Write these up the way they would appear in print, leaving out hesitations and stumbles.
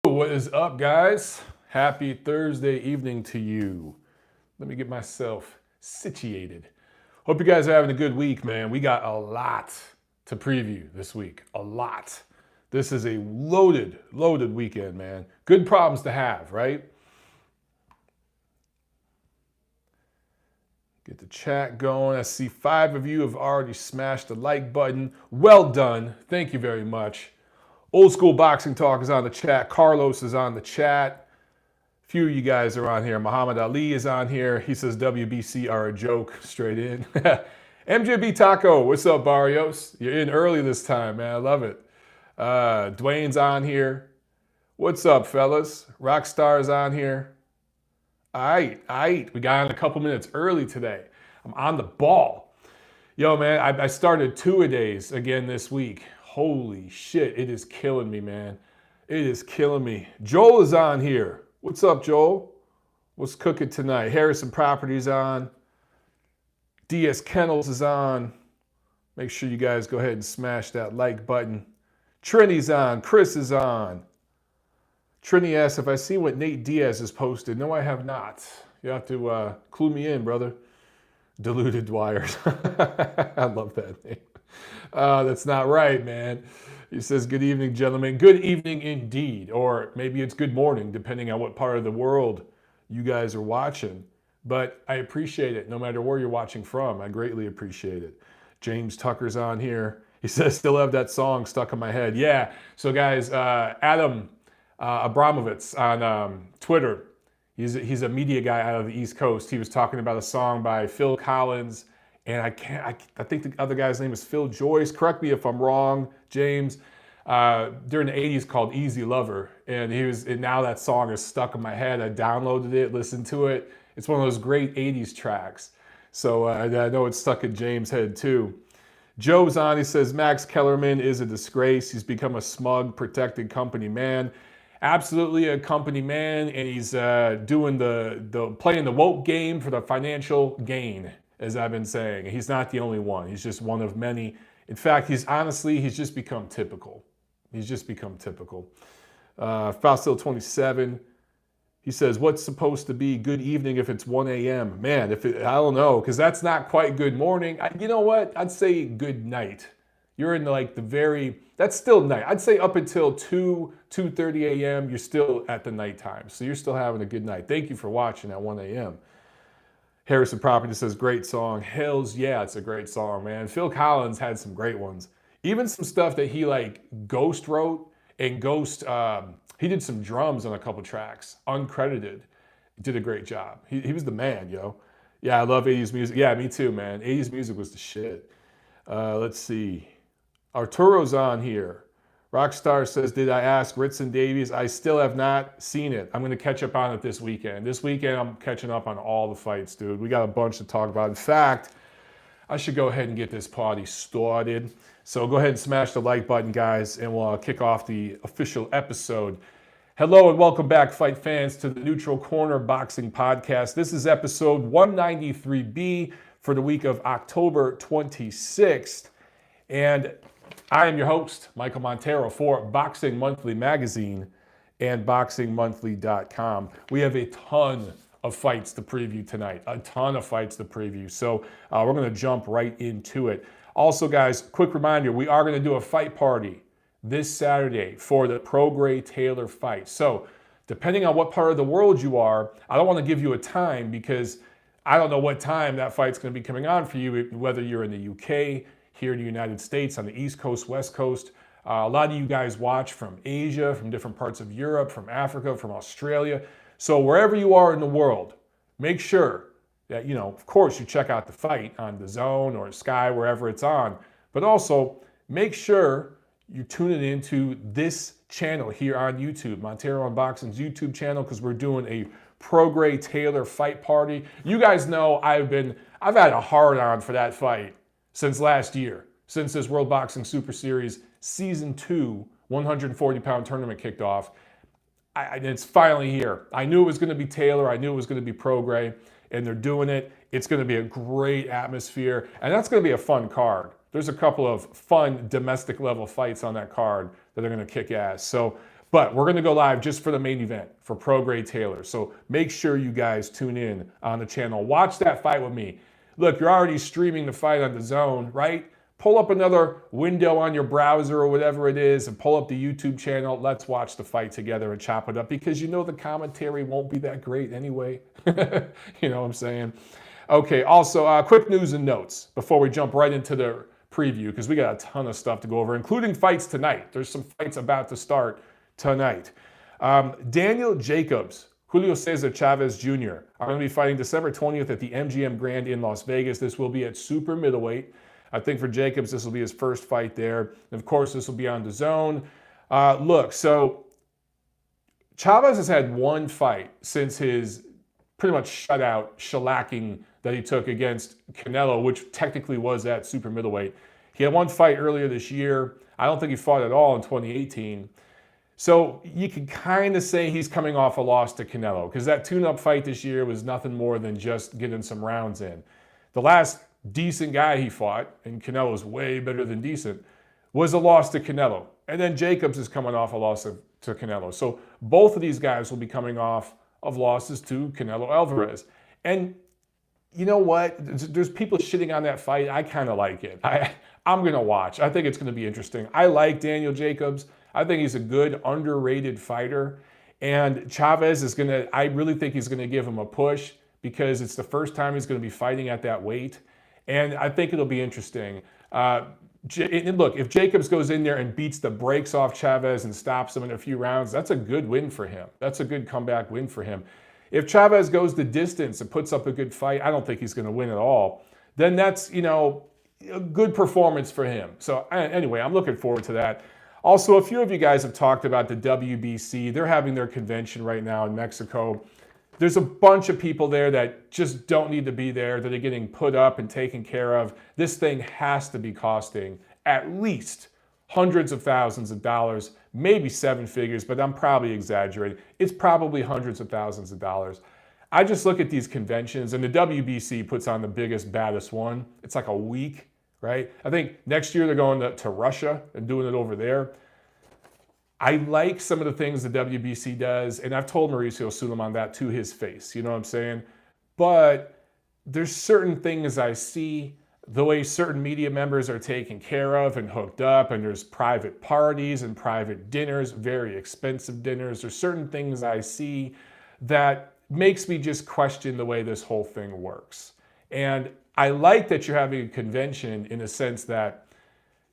What is up, guys? Happy Thursday evening to you. Let me get myself situated. Hope you guys are having a good week, man. We got a lot to preview this week. A lot. This is a loaded weekend, man. Good problems to have, right? Get the chat going. I see 5 of you have already smashed the like button. Well done. Thank you very much. Old School Boxing Talk is on the chat. Carlos is on the chat. A few of you guys are on here. Muhammad Ali is on here. He says WBC are a joke. Straight in. MJB Taco, what's up, Barrios? You're in early this time, man. I love it. Dwayne's on here. What's up, fellas? Rockstar's on here. All right. We got on a couple minutes early today. I'm on the ball. Yo, man, I started 2-a-days again this week. Holy shit, it is killing me, man. It is killing me. Joel is on here. What's up, Joel? What's cooking tonight? Harrison Properties on. DS Kennels is on. Make sure you guys go ahead and smash that like button. Trini's on. Chris is on. Trini asks if I see what Nate Diaz has posted. No, I have not. You have to clue me in, brother. Diluted Dwyers. I love that name. That's not right, man. He says, good evening, gentlemen. Good evening indeed. Or maybe it's good morning, depending on what part of the world you guys are watching. But I appreciate it, no matter where you're watching from. I greatly appreciate it. James Tucker's on here. He says, still have that song stuck in my head. Yeah. So, guys, Adam Abramovitz on Twitter, he's a media guy out of the East Coast. He was talking about a song by Phil Collins. And I think the other guy's name is Phil Joyce. Correct me if I'm wrong, James. During the 80s called Easy Lover. And now that song is stuck in my head. I downloaded it, listened to it. It's one of those great 80s tracks. So I know it's stuck in James' head too. Joe's on, he says, Max Kellerman is a disgrace. He's become a smug, protected company man. Absolutely a company man, and he's doing playing the woke game for the financial gain. As I've been saying, he's not the only one. He's just one of many. In fact, he's just become typical. He's just become typical. Faustil27, he says, what's supposed to be good evening if it's 1 a.m.? Man, I don't know, because that's not quite good morning. You know what? I'd say good night. You're in that's still night. I'd say up until 2:30 a.m., you're still at the nighttime. So you're still having a good night. Thank you for watching at 1 a.m. Harrison Property says, great song. Hells yeah, it's a great song, man. Phil Collins had some great ones. Even some stuff that he ghost wrote and he did some drums on a couple tracks, uncredited. Did a great job. He was the man, yo. Yeah, I love 80s music. Yeah, me too, man. 80s music was the shit. Let's see. Arturo's on here. Rockstar says, did I ask Ritson Davies? I still have not seen it. I'm going to catch up on it this weekend. This weekend, I'm catching up on all the fights, dude. We got a bunch to talk about. In fact, I should go ahead and get this party started. So go ahead and smash the like button, guys, and we'll kick off the official episode. Hello and welcome back, fight fans, to the Neutral Corner Boxing Podcast. This is episode 193B for the week of October 26th. And I am your host, Michael Montero, for Boxing Monthly Magazine and BoxingMonthly.com. We have a ton of fights to preview tonight, So we're going to jump right into it. Also, guys, quick reminder, we are going to do a fight party this Saturday for the Prograis-Taylor fight. So depending on what part of the world you are, I don't want to give you a time because I don't know what time that fight's going to be coming on for you, whether you're in the UK, here in the United States, on the East Coast, West Coast. A lot of you guys watch from Asia, from different parts of Europe, from Africa, from Australia. So wherever you are in the world, make sure that, of course, you check out the fight on DAZN or Sky, wherever it's on. But also, make sure you're tuning into this channel here on YouTube, Montero Unboxing's YouTube channel, because we're doing a Prograis-Taylor fight party. You guys know I've had a hard-on for that fight since last year, since this World Boxing Super Series Season 2 140-pound tournament kicked off. It's finally here. I knew it was going to be Taylor. I knew it was going to be Prograis, and they're doing it. It's going to be a great atmosphere, and that's going to be a fun card. There's a couple of fun domestic level fights on that card that are going to kick ass. So But we're going to go live just for the main event for Prograis Taylor. So make sure you guys tune in on the channel. Watch that fight with me. Look, you're already streaming the fight on DAZN, right? Pull up another window on your browser or whatever it is and pull up the YouTube channel. Let's watch the fight together and chop it up because you know the commentary won't be that great anyway. You know what I'm saying? Okay, also, quick news and notes before we jump right into the preview because we got a ton of stuff to go over, including fights tonight. There's some fights about to start tonight. Daniel Jacobs, Julio Cesar Chavez Jr. are going to be fighting December 20th at the MGM Grand in Las Vegas. This will be at super middleweight. I think for Jacobs, this will be his first fight there. And of course, this will be on DAZN. Look, so Chavez has had one fight since his pretty much shutout, shellacking that he took against Canelo, which technically was at super middleweight. He had one fight earlier this year. I don't think he fought at all in 2018. So you can kind of say he's coming off a loss to Canelo because that tune-up fight this year was nothing more than just getting some rounds in. The last decent guy he fought, and Canelo's way better than decent, was a loss to Canelo. And then Jacobs is coming off a loss to Canelo. So both of these guys will be coming off of losses to Canelo Alvarez. And you know what? There's people shitting on that fight. I kind of like it. I'm going to watch. I think it's going to be interesting. I like Daniel Jacobs. I think he's a good, underrated fighter. And Chavez is going to, I really think he's going to give him a push because it's the first time he's going to be fighting at that weight. And I think it'll be interesting. And look, if Jacobs goes in there and beats the brakes off Chavez and stops him in a few rounds, that's a good win for him. That's a good comeback win for him. If Chavez goes the distance and puts up a good fight, I don't think he's going to win at all. Then that's, you know, a good performance for him. So anyway, I'm looking forward to that. Also, a few of you guys have talked about the WBC. They're having their convention right now in Mexico. There's a bunch of people there that just don't need to be there, that are getting put up and taken care of. This thing has to be costing at least hundreds of thousands of dollars, maybe seven figures, but I'm probably exaggerating. It's probably hundreds of thousands of dollars. I just look at these conventions, and the WBC puts on the biggest, baddest one. It's like a week, right? I think next year they're going to Russia and doing it over there. I like some of the things the WBC does, and I've told Mauricio Suleiman that to his face, you know what I'm saying? But there's certain things I see, the way certain media members are taken care of and hooked up, and there's private parties and private dinners, very expensive dinners. There's certain things I see that makes me just question the way this whole thing works. And I like that you're having a convention in a sense that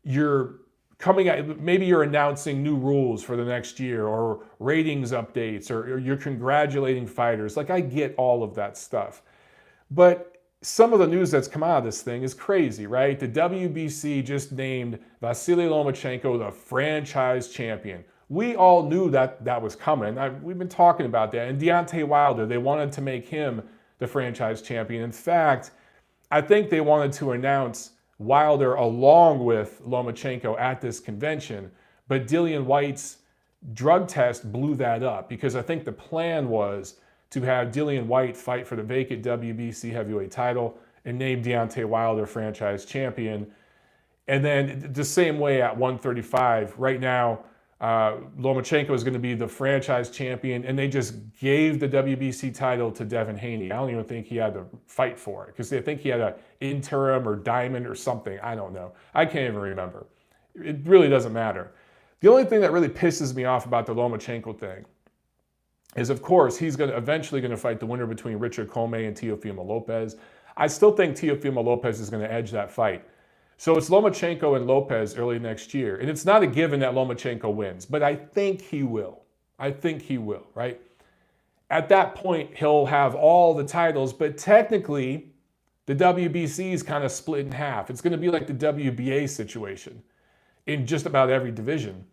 you're coming out, maybe you're announcing new rules for the next year or ratings updates or you're congratulating fighters. Like, I get all of that stuff. But some of the news that's come out of this thing is crazy, right? The WBC just named Vasily Lomachenko the franchise champion. We all knew that that was coming. We've been talking about that. And Deontay Wilder, they wanted to make him the franchise champion. In fact, I think they wanted to announce Wilder along with Lomachenko at this convention, but Dillian White's drug test blew that up because I think the plan was to have Dillian White fight for the vacant WBC heavyweight title and name Deontay Wilder franchise champion. And then the same way at 135, right now, Lomachenko is going to be the franchise champion, and they just gave the WBC title to Devin Haney. I don't even think he had to fight for it because they think he had an interim or diamond or something. I don't know. I can't even remember. It really doesn't matter. The only thing that really pisses me off about the Lomachenko thing is, of course, he's eventually going to fight the winner between Richard Commey and Teofimo Lopez. I still think Teofimo Lopez is going to edge that fight. So it's Lomachenko and Lopez early next year. And it's not a given that Lomachenko wins, but I think he will. I think he will, right? At that point, he'll have all the titles, but technically, the WBC is kind of split in half. It's going to be like the WBA situation in just about every division.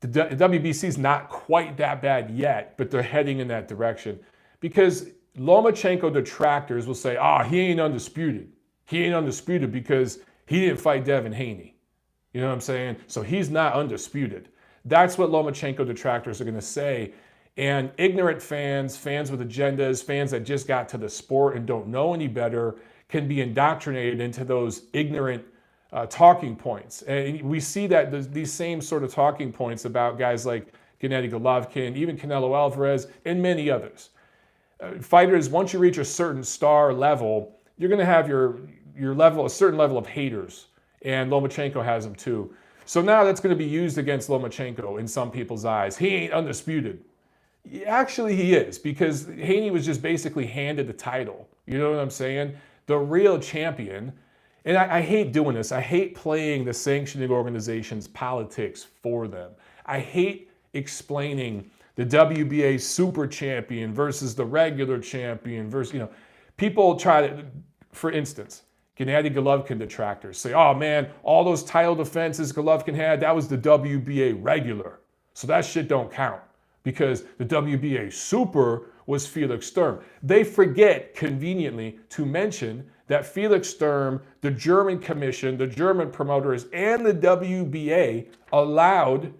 The WBC is not quite that bad yet, but they're heading in that direction. Because Lomachenko detractors will say, he ain't undisputed. He ain't undisputed because he didn't fight Devin Haney. You know what I'm saying? So he's not undisputed. That's what Lomachenko detractors are going to say. And ignorant fans, fans with agendas, fans that just got to the sport and don't know any better can be indoctrinated into those ignorant talking points. And we see that these same sort of talking points about guys like Gennady Golovkin, even Canelo Alvarez, and many others. Fighters, once you reach a certain star level, you're going to have your level, a certain level of haters, and Lomachenko has them too. So now that's going to be used against Lomachenko in some people's eyes. He ain't undisputed. Actually, he is, because Haney was just basically handed the title. You know what I'm saying? The real champion. And I hate doing this. I hate playing the sanctioning organization's politics for them. I hate explaining the WBA super champion versus the regular champion versus, people try to, for instance, Gennady Golovkin detractors say, oh man, all those title defenses Golovkin had, that was the WBA regular. So that shit don't count because the WBA super was Felix Sturm. They forget conveniently to mention that Felix Sturm, the German commission, the German promoters, and the WBA allowed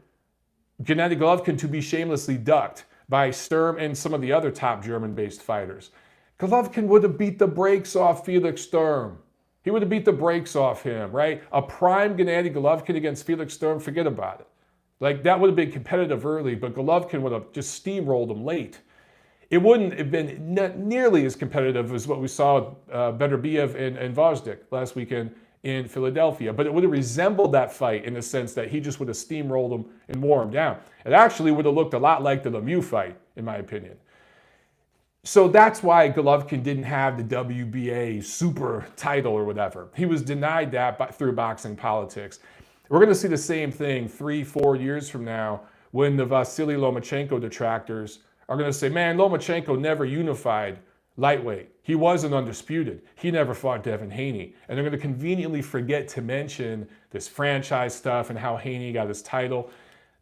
Gennady Golovkin to be shamelessly ducked by Sturm and some of the other top German-based fighters. Golovkin would have beat the brakes off Felix Sturm. He would have beat the brakes off him, right? A prime Gennady Golovkin against Felix Sturm, forget about it. Like, that would have been competitive early, but Golovkin would have just steamrolled him late. It wouldn't have been nearly as competitive as what we saw with Beterbiev and Vazdik last weekend in Philadelphia, but it would have resembled that fight in the sense that he just would have steamrolled him and wore him down. It actually would have looked a lot like the Lemieux fight, in my opinion. So that's why Golovkin didn't have the WBA super title or whatever. He was denied that through boxing politics. We're going to see the same thing 3-4 years from now when the Vasily Lomachenko detractors are going to say, man, Lomachenko never unified lightweight. He wasn't undisputed. He never fought Devin Haney. And they're going to conveniently forget to mention this franchise stuff and how Haney got his title.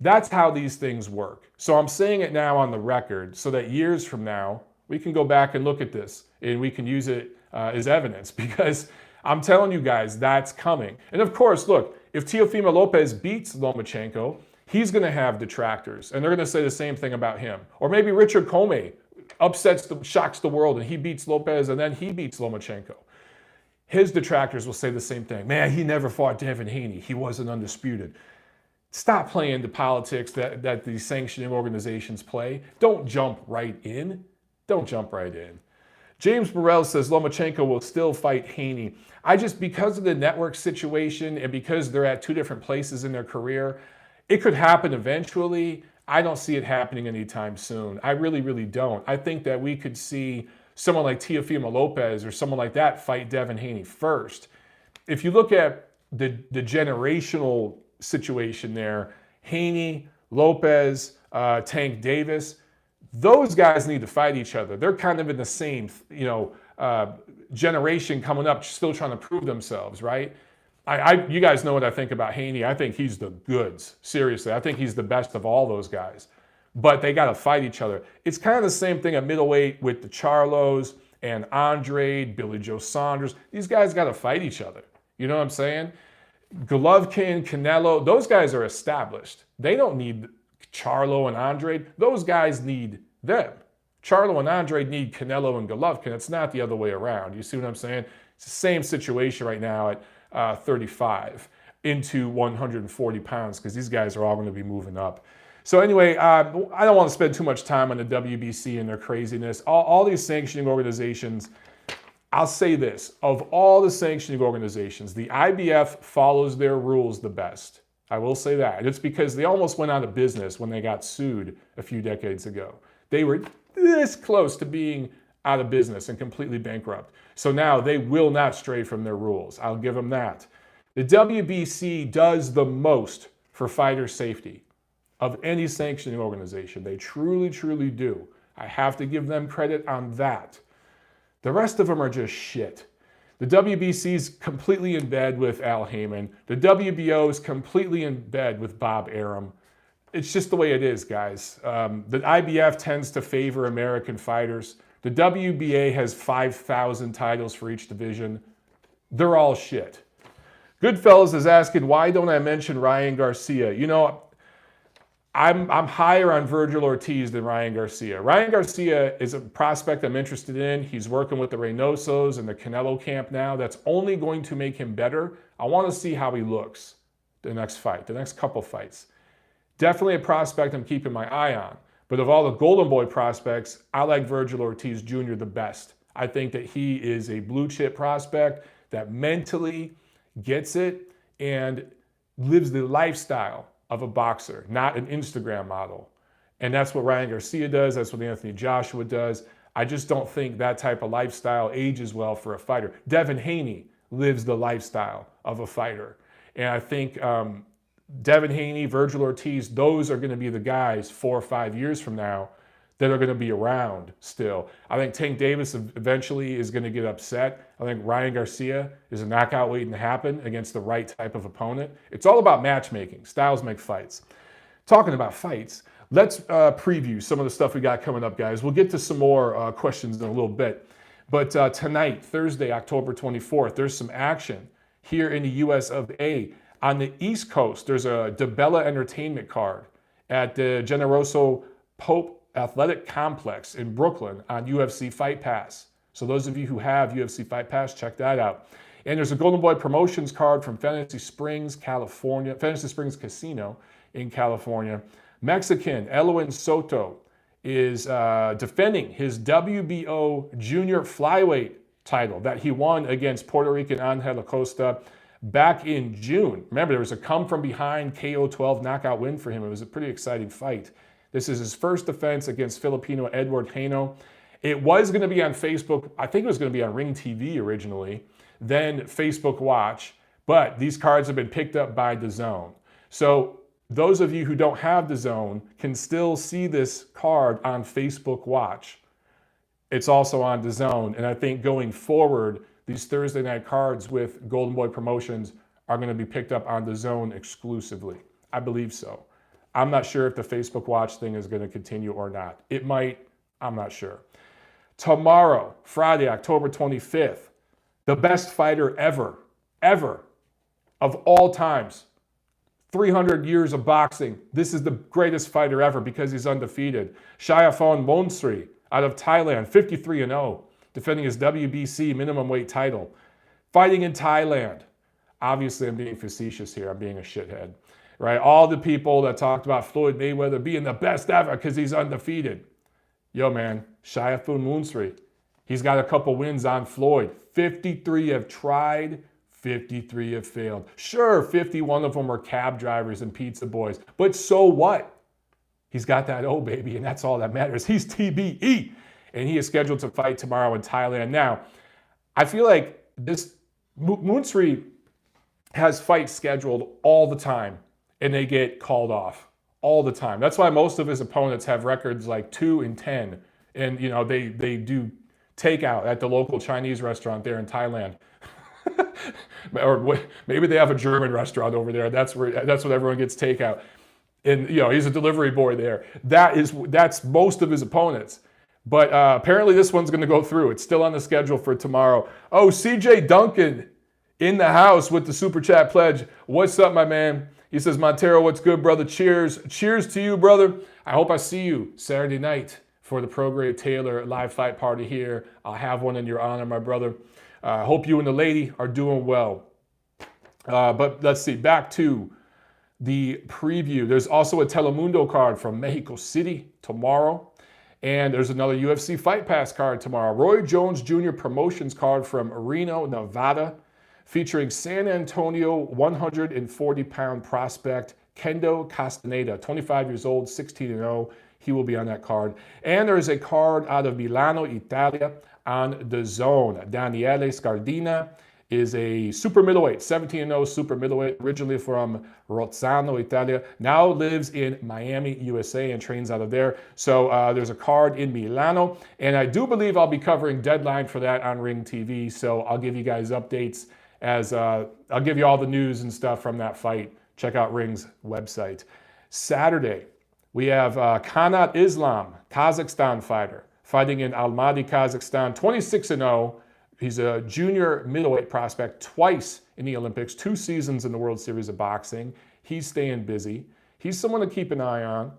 That's how these things work. So I'm saying it now on the record so that years from now, we can go back and look at this and we can use it as evidence, because I'm telling you guys, that's coming. And of course, look, if Teofimo Lopez beats Lomachenko, he's going to have detractors, and they're going to say the same thing about him. Or maybe Richard Comey shocks the world, and he beats Lopez, and then he beats Lomachenko. His detractors will say the same thing. Man, he never fought Devin Haney. He wasn't undisputed. Stop playing the politics that these sanctioning organizations play. Don't jump right in. Don't jump right in. James Burrell says Lomachenko will still fight Haney. Because of the network situation and because they're at two different places in their career, it could happen eventually. I don't see it happening anytime soon. I really, really don't. I think that we could see someone like Teofimo Lopez or someone like that fight Devin Haney first. If you look at the generational situation there, Haney, Lopez, Tank Davis, those guys need to fight each other. They're kind of in the same, generation coming up, still trying to prove themselves, right? You guys know what I think about Haney. I think he's the goods. Seriously, I think he's the best of all those guys. But they got to fight each other. It's kind of the same thing at middleweight with the Charlos and Andrade, Billy Joe Saunders. These guys got to fight each other. You know what I'm saying? Golovkin, Canelo, those guys are established. They don't need Charlo and Andrade. Those guys need them. Charlo and Andrade need Canelo and Golovkin. It's not the other way around. You see what I'm saying? It's the same situation right now at 35 into 140 pounds because these guys are all going to be moving up. So anyway, I don't want to spend too much time on the WBC and their craziness. All these sanctioning organizations, I'll say this, of all the sanctioning organizations, the IBF follows their rules the best. I will say that. And it's because they almost went out of business when they got sued a few decades ago. They were this close to being out of business and completely bankrupt. So now they will not stray from their rules. I'll give them that. The WBC does the most for fighter safety of any sanctioning organization. They truly, truly do. I have to give them credit on that. The rest of them are just shit. The WBC's completely in bed with Al Heyman. The WBO is completely in bed with Bob Arum. It's just the way it is, guys. The IBF tends to favor American fighters. The WBA has 5,000 titles for each division. They're all shit. Goodfellas is asking, why don't I mention Ryan Garcia? You know, I'm higher on Virgil Ortiz than Ryan Garcia. Ryan Garcia is a prospect I'm interested in. He's working with the Reynosos and the Canelo camp now. That's only going to make him better. I want to see how he looks the next fight, the next couple fights. Definitely a prospect I'm keeping my eye on. But of all the Golden Boy prospects, I like Virgil Ortiz Jr. the best. I think that he is a blue chip prospect that mentally gets it and lives the lifestyle of a boxer, not an Instagram model. And that's what Ryan Garcia does. That's what Anthony Joshua does. I just don't think that type of lifestyle ages well for a fighter. Devin Haney lives the lifestyle of a fighter. And I think Devin Haney, Virgil Ortiz, those are going to be the guys 4 or 5 years from now that are going to be around still. I think Tank Davis eventually is going to get upset. I think Ryan Garcia is a knockout waiting to happen against the right type of opponent. It's all about matchmaking. Styles make fights. Talking about fights, let's preview some of the stuff we got coming up, guys. We'll get to some more questions in a little bit. But tonight, Thursday, October 24th, there's some action here in the US of A. On the East Coast, there's a DeBella Entertainment card at the Generoso Pope Athletic Complex in Brooklyn on UFC Fight Pass. So those of you who have UFC Fight Pass, check that out. And there's a Golden Boy Promotions card from Fantasy Springs, California, Fantasy Springs Casino in California. Mexican Eloin Soto is defending his WBO junior flyweight title that he won against Puerto Rican Angel Acosta back in June. Remember, there was a come from behind KO 12 knockout win for him. It was a pretty exciting fight. This is his first defense against Filipino Edward Reno. It was going to be on Facebook. I think it was going to be on Ring TV originally, then Facebook Watch, but these cards have been picked up by DAZN. So those of you who don't have DAZN can still see this card on Facebook Watch. It's also on DAZN, and I think going forward, these Thursday night cards with Golden Boy Promotions are going to be picked up on DAZN exclusively. I believe so. I'm not sure if the Facebook Watch thing is going to continue or not. It might. I'm not sure. Tomorrow, Friday, October 25th, the best fighter ever of all times. 300 years of boxing. This is the greatest fighter ever because he's undefeated. Shayaphone Monsri out of Thailand, 53-0, defending his WBC minimum weight title. Fighting in Thailand. Obviously, I'm being facetious here. I'm being a shithead. Right? All the people that talked about Floyd Mayweather being the best ever because he's undefeated. Yo, man, Shayaphone Monsri. He's got a couple wins on Floyd. 53 have tried, 53 have failed. Sure, 51 of them are cab drivers and pizza boys, but so what? He's got that O, baby, and that's all that matters. He's TBE, and he is scheduled to fight tomorrow in Thailand. Now, I feel like this Monsri has fights scheduled all the time, and they get called off all the time. That's why most of his opponents have records like 2-10, and you know they do takeout at the local Chinese restaurant there in Thailand. Or maybe they have a German restaurant over there. That's what everyone gets takeout. And you know, he's a delivery boy there. That's most of his opponents. But apparently this one's going to go through. It's still on the schedule for tomorrow. Oh, CJ Duncan in the house with the Super Chat pledge. What's up, my man? He says, Montero, what's good, brother? Cheers. Cheers to you, brother. I hope I see you Saturday night for the Prograis Taylor live fight party here. I'll have one in your honor, my brother. Hope you and the lady are doing well. But let's see, back to the preview. There's also a Telemundo card from Mexico City tomorrow. And there's another UFC Fight Pass card tomorrow. Roy Jones Jr. Promotions card from Reno, Nevada, featuring San Antonio 140-pound prospect Kendo Castaneda, 25 years old, 16-0. He will be on that card. And there's a card out of Milano, Italia on DAZN. Daniele Scardina is a super middleweight, 17-0 super middleweight, originally from Rozzano, Italia, now lives in Miami, USA, and trains out of there. So there's a card in Milano, and I do believe I'll be covering Deadline for that on Ring TV, so I'll give you guys updates as I'll give you all the news and stuff from that fight. Check out Ring's website. Saturday, we have Kanat Islam, Kazakhstan fighter, fighting in Almaty, Kazakhstan, 26-0. He's a junior middleweight prospect twice in the Olympics, 2 seasons in the World Series of Boxing. He's staying busy. He's someone to keep an eye on.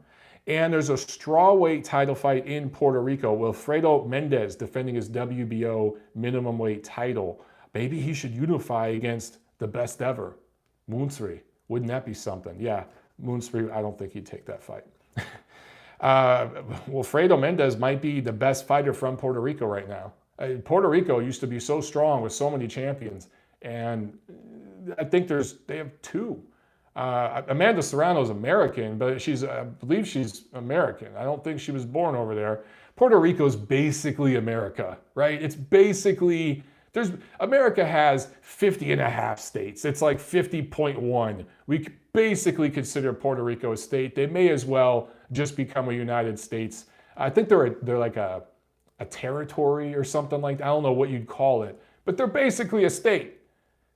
And there's a strawweight title fight in Puerto Rico. Wilfredo Mendez defending his WBO minimum weight title. Maybe he should unify against the best ever, Monsri. Wouldn't that be something? Yeah, Moonspring, I don't think he'd take that fight. Wilfredo Mendez might be the best fighter from Puerto Rico right now. Puerto Rico used to be so strong with so many champions, and I think they have two. Amanda Serrano's American, but I believe she's American. I don't think she was born over there. Puerto Rico's basically America, right? It's basically, America has 50 and a half states. It's like 50.1. We basically consider Puerto Rico a state. They may as well just become a United States. I think they're like a territory or something like that. I don't know what you'd call it, but they're basically a state.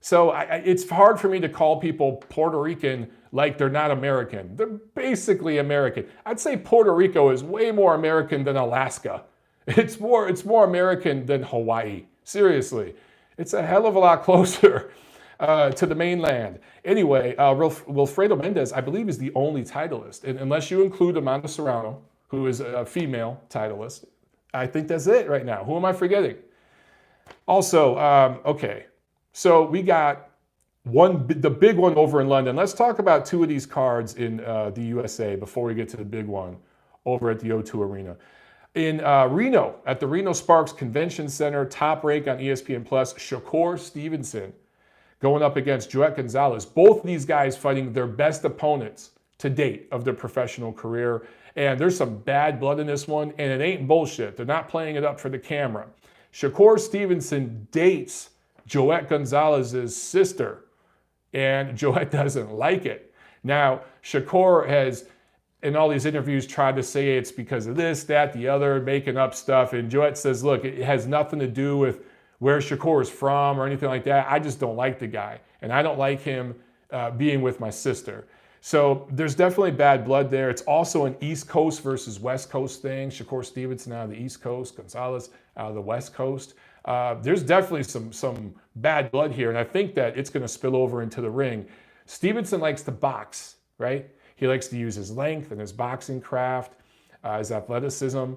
So it's hard for me to call people Puerto Rican like they're not American. They're basically American. I'd say Puerto Rico is way more American than Alaska. It's more American than Hawaii. Seriously. It's a hell of a lot closer to the mainland. Anyway, Wilfredo Mendez, I believe, is the only titleist. And unless you include Amanda Serrano, who is a female titleist, I think that's it right now. Who am I forgetting? Also, okay. So we got the big one over in London. Let's talk about two of these cards in the USA before we get to the big one over at the O2 Arena. In Reno, at the Reno Sparks Convention Center, top rank on ESPN Plus, Shakur Stevenson going up against Joet Gonzalez. Both of these guys fighting their best opponents to date of their professional career. And there's some bad blood in this one, and it ain't bullshit. They're not playing it up for the camera. Shakur Stevenson dates Joet Gonzalez's sister, and Joet doesn't like it. Now, Shakur has, in all these interviews, tried to say it's because of this, that, the other, making up stuff, and Joet says, look, it has nothing to do with where Shakur is from or anything like that. I just don't like the guy, and I don't like him being with my sister. So there's definitely bad blood there. It's also an East Coast versus West Coast thing. Shakur Stevenson out of the East Coast, Gonzalez out of the West Coast. There's definitely some bad blood here, and I think that it's going to spill over into the ring. Stevenson likes to box, right? He likes to use his length and his boxing craft, his athleticism.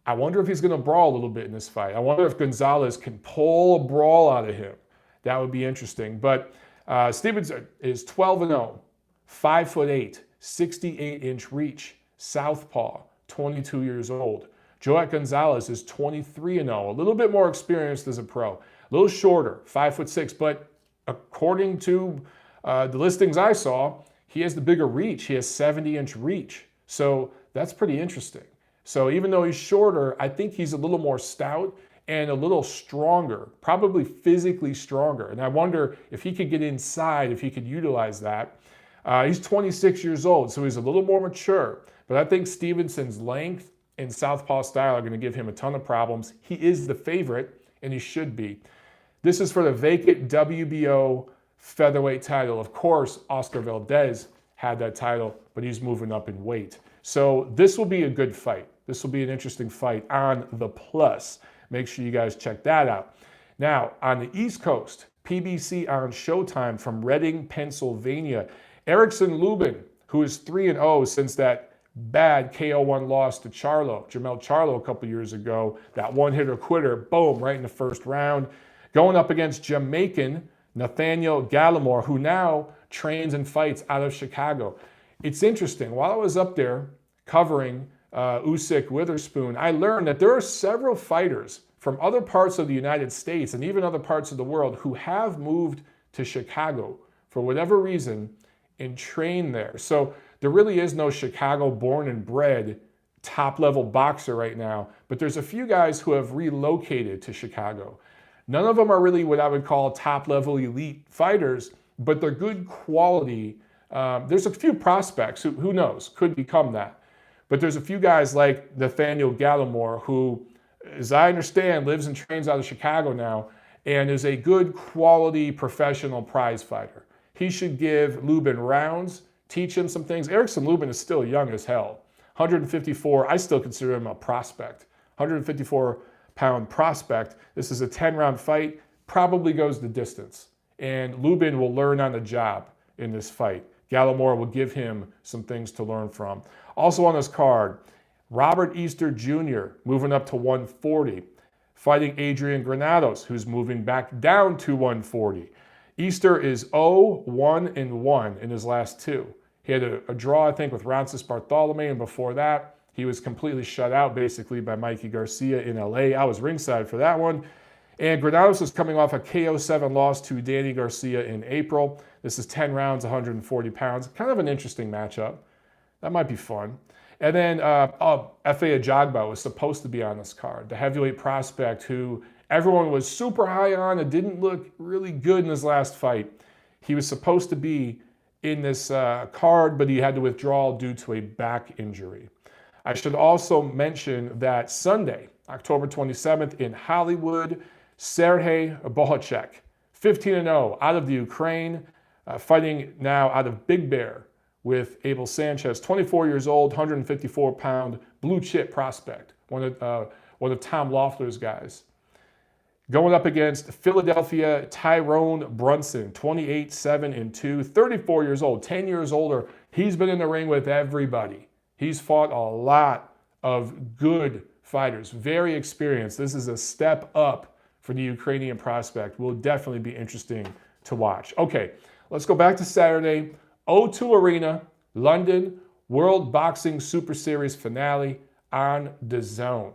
I wonder if he's going to brawl a little bit in this fight. I wonder if Gonzalez can pull a brawl out of him. That would be interesting. But Stevenson is 12-0, 5'8", 68-inch reach, southpaw, 22 years old. Joet Gonzalez is 23-0, a little bit more experienced as a pro, a little shorter, 5'6", but according to the listings I saw, he has the bigger reach. He has 70-inch reach. So that's pretty interesting. So even though he's shorter, I think he's a little more stout and a little stronger, probably physically stronger. And I wonder if he could get inside, if he could utilize that. He's 26 years old, so he's a little more mature. But I think Stevenson's length and southpaw style are going to give him a ton of problems. He is the favorite, and he should be. This is for the vacant WBO featherweight title. Of course, Oscar Valdez had that title, but he's moving up in weight. So this will be a good fight. This will be an interesting fight on the Plus. Make sure you guys check that out. Now, on the East Coast, PBC on Showtime from Reading, Pennsylvania. Erickson Lubin, who is 3-0 since that bad KO1 loss to Jermell Charlo a couple years ago. That one-hitter quitter, boom, right in the first round. Going up against Jamaican Nathaniel Gallimore, who now trains and fights out of Chicago. It's interesting. While I was up there covering Usyk Witherspoon, I learned that there are several fighters from other parts of the United States and even other parts of the world who have moved to Chicago for whatever reason and train there. So there really is no Chicago born and bred top-level boxer right now, but there's a few guys who have relocated to Chicago. None of them are really what I would call top-level elite fighters, but they're good quality. There's a few prospects who knows, could become that. But there's a few guys like Nathaniel Gallimore who, as I understand, lives and trains out of Chicago now and is a good quality professional prize fighter. He should give Lubin rounds, teach him some things. Erickson Lubin is still young as hell. 154, I still consider him a prospect. 154-pound prospect. This is a 10-round fight, probably goes the distance. And Lubin will learn on the job in this fight. Gallimore will give him some things to learn from. Also on this card, Robert Easter Jr. moving up to 140, fighting Adrian Granados, who's moving back down to 140. Easter is 0-1-1 in his last two. He had a draw, I think, with Roncis Bartholomew, and before that, he was completely shut out, basically, by Mikey Garcia in LA. I was ringside for that one. And Granados is coming off a KO7 loss to Danny Garcia in April. This is 10 rounds, 140 pounds. Kind of an interesting matchup. That might be fun. And then F.A. Ajagba was supposed to be on this card, the heavyweight prospect who everyone was super high on and didn't look really good in his last fight. He was supposed to be in this card, but he had to withdraw due to a back injury. I should also mention that Sunday, October 27th in Hollywood, Serhei Bohacek, 15-0 out of the Ukraine, fighting now out of Big Bear with Abel Sanchez, 24 years old, 154-pound blue chip prospect, one of Tom Loeffler's guys. Going up against Philadelphia Tyrone Brunson, 28-7-2, 34 years old, 10 years older. He's been in the ring with everybody. He's fought a lot of good fighters, very experienced. This is a step up for the Ukrainian prospect. Will definitely be interesting to watch. Okay, let's go back to Saturday. O2 Arena, London, World Boxing Super Series finale on DAZN.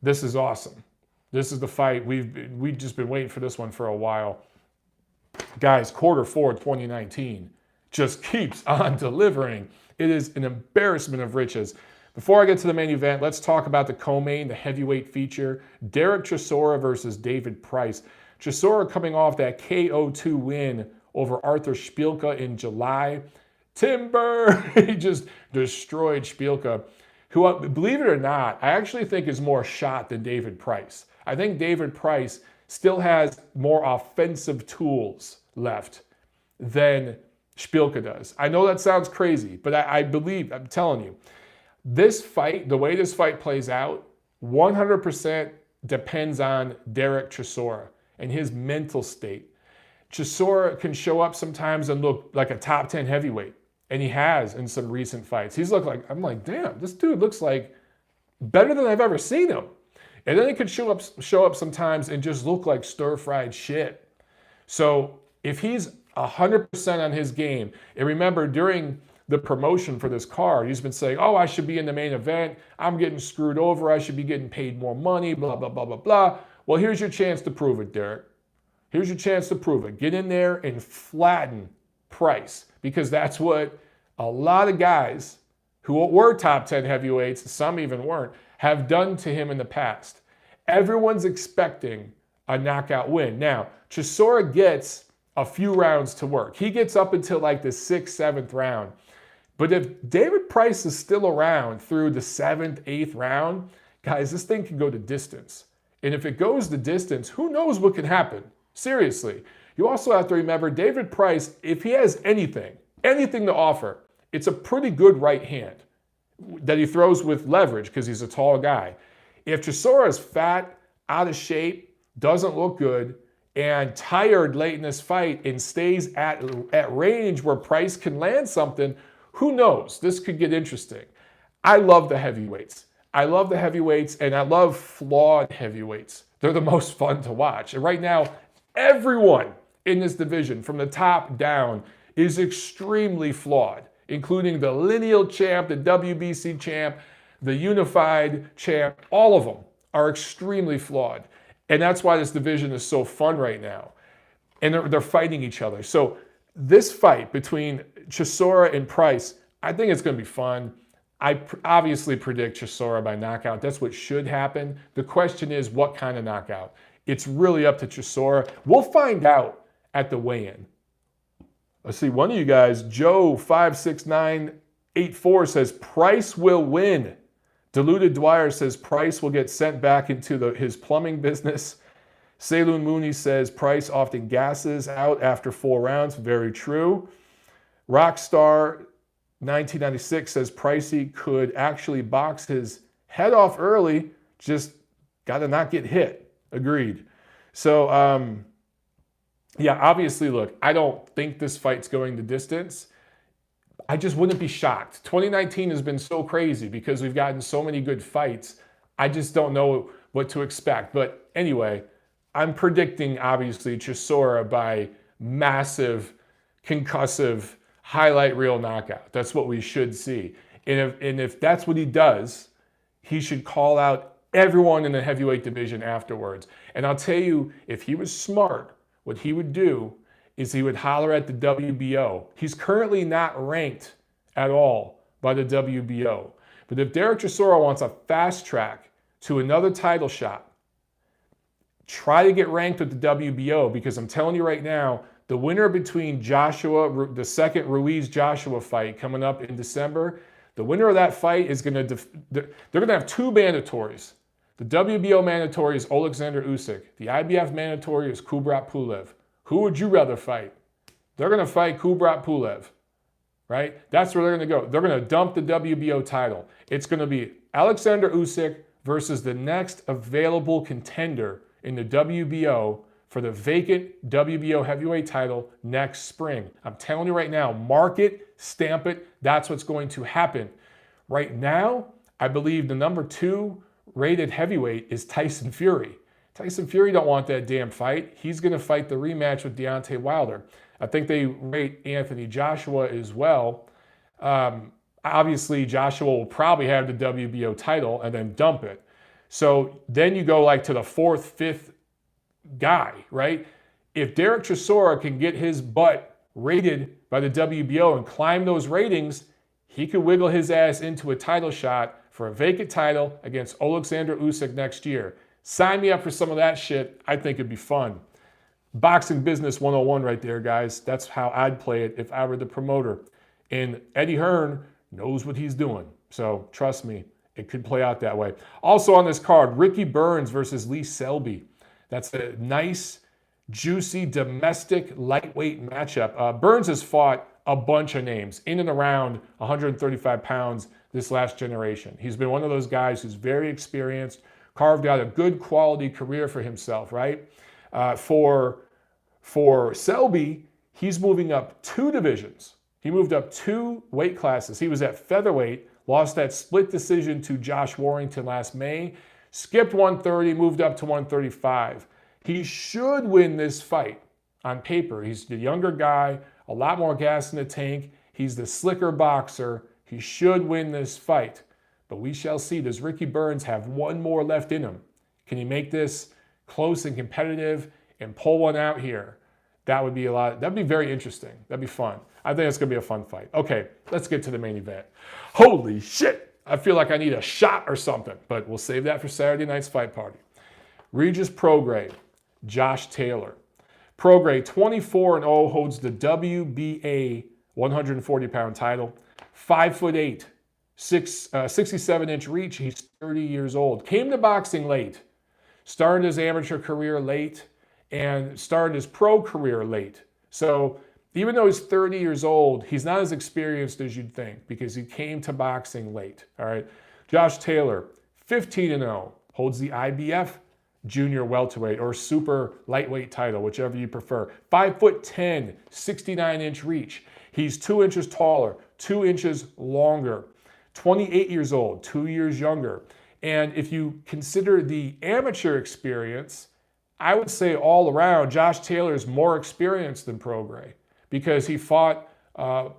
This is awesome. This is the fight. We've just been waiting for this one for a while. Guys, Q4 2019 just keeps on delivering. It is an embarrassment of riches. Before I get to the main event, let's talk about the co-main, the heavyweight feature. Derek Chisora versus David Price. Chisora coming off that KO2 win over Arthur Szpilka in July. Timber! He just destroyed Szpilka, who, believe it or not, I actually think is more shot than David Price. I think David Price still has more offensive tools left than Szpilka does. I know that sounds crazy, but I believe, I'm telling you, this fight, the way this fight plays out, 100% depends on Derek Chisora and his mental state. Chisora can show up sometimes and look like a top 10 heavyweight, and he has in some recent fights. He's looked like, I'm like, damn, this dude looks like better than I've ever seen him. And then he could show up sometimes and just look like stir-fried shit. So if he's 100% on his game, and remember during the promotion for this card, he's been saying, oh, I should be in the main event. I'm getting screwed over. I should be getting paid more money, blah, blah, blah, blah, blah. Well, here's your chance to prove it, Derek. Here's your chance to prove it. Get in there and flatten Price, because that's what a lot of guys who were top 10 heavyweights, some even weren't, have done to him in the past. Everyone's expecting a knockout win. Now, Chisora gets a few rounds to work. He gets up until like the 6th, 7th round. But if David Price is still around through the 7th, 8th round, guys, this thing can go to distance. And if it goes the distance, who knows what can happen? Seriously. You also have to remember David Price, if he has anything to offer, it's a pretty good right hand that he throws with leverage because he's a tall guy. If Chisora is fat, out of shape, doesn't look good, and tired late in this fight and stays at range where Price can land something, who knows? This could get interesting. I love the heavyweights. I love the heavyweights, and I love flawed heavyweights. They're the most fun to watch. And right now, everyone in this division, from the top down, is extremely flawed, including the lineal champ, the WBC champ, the unified champ. All of them are extremely flawed. And that's why this division is so fun right now. And they're fighting each other. So this fight between Chisora and Price, I think it's going to be fun. I obviously predict Chisora by knockout. That's what should happen. The question is, what kind of knockout? It's really up to Chisora. We'll find out at the weigh-in. Let's see, one of you guys, Joe56984 says Price will win. Diluted Dwyer says Price will get sent back into his plumbing business. Saloon Mooney says Price often gasses out after 4 rounds. Very true. Rockstar 1996 says Pricey could actually box his head off early, just got to not get hit. Agreed. So, yeah, obviously, look, I don't think this fight's going the distance. I just wouldn't be shocked. 2019 has been so crazy because we've gotten so many good fights. I just don't know what to expect. But anyway, I'm predicting, obviously, Chisora by massive, concussive, highlight reel knockout. That's what we should see. And if that's what he does, he should call out everyone in the heavyweight division afterwards. And I'll tell you, if he was smart, what he would do is he would holler at the WBO. He's currently not ranked at all by the WBO. But if Derek Chisora wants a fast track to another title shot, try to get ranked with the WBO, because I'm telling you right now, the winner between Joshua, the second Ruiz-Joshua fight coming up in December, the winner of that fight is they're going to have two mandatories. The WBO mandatory is Alexander Usyk. The IBF mandatory is Kubrat Pulev. Who would you rather fight? They're going to fight Kubrat Pulev, right? That's where they're going to go. They're going to dump the WBO title. It's going to be Alexander Usyk versus the next available contender in the WBO for the vacant WBO heavyweight title next spring. I'm telling you right now, mark it, stamp it. That's what's going to happen. Right now, I believe the number 2 rated heavyweight is Tyson Fury. Tyson Fury don't want that damn fight. He's going to fight the rematch with Deontay Wilder. I think they rate Anthony Joshua as well. Obviously, Joshua will probably have the WBO title and then dump it. So then you go like to the 4th, 5th guy, right? If Derek Chisora can get his butt rated by the WBO and climb those ratings, he could wiggle his ass into a title shot for a vacant title against Alexander Usyk next year. Sign me up for some of that shit. I think it'd be fun. Boxing Business 101 right there, guys. That's how I'd play it if I were the promoter. And Eddie Hearn knows what he's doing. So trust me, it could play out that way. Also on this card, Ricky Burns versus Lee Selby. That's a nice, juicy, domestic, lightweight matchup. Burns has fought a bunch of names in and around 135 pounds this last generation. He's been one of those guys who's very experienced, carved out a good quality career for himself, right? For Selby, he's moving up 2 divisions. He moved up 2 weight classes. He was at featherweight, lost that split decision to Josh Warrington last May, skipped 130, moved up to 135. He should win this fight on paper. He's the younger guy, a lot more gas in the tank. He's the slicker boxer. He should win this fight. But we shall see. Does Ricky Burns have one more left in him? Can he make this close and competitive and pull one out here? That would be that'd be very interesting. That'd be fun. I think it's going to be a fun fight. Okay, let's get to the main event. Holy shit! I feel like I need a shot or something, but we'll save that for Saturday night's fight party. Regis Prograis, Josh Taylor. Prograis, 24-0, holds the WBA 140-pound title. 5'8", 67-inch reach. He's 30 years old. Came to boxing late. Started his amateur career late and started his pro career late. So even though he's 30 years old, he's not as experienced as you'd think because he came to boxing late. All right. Josh Taylor, 15-0, holds the IBF junior welterweight or super lightweight title, whichever you prefer. 5'10", 69-inch reach. He's 2 inches taller, 2 inches longer. 28 years old, 2 years younger. And if you consider the amateur experience, I would say all around, Josh Taylor is more experienced than Prograis because he fought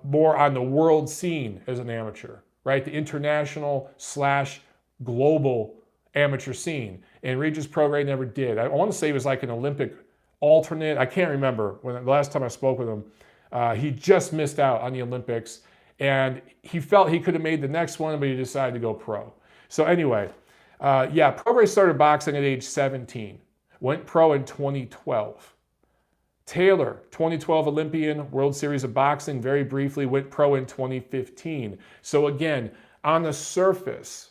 more on the world scene as an amateur, right? The international / global amateur scene. And Regis Prograis never did. I want to say he was like an Olympic alternate. I can't remember when the last time I spoke with him. He just missed out on the Olympics. And he felt he could have made the next one, but he decided to go pro. So anyway, Prograis started boxing at age 17. Went pro in 2012. Taylor, 2012 Olympian, World Series of Boxing, very briefly, went pro in 2015. So again, on the surface,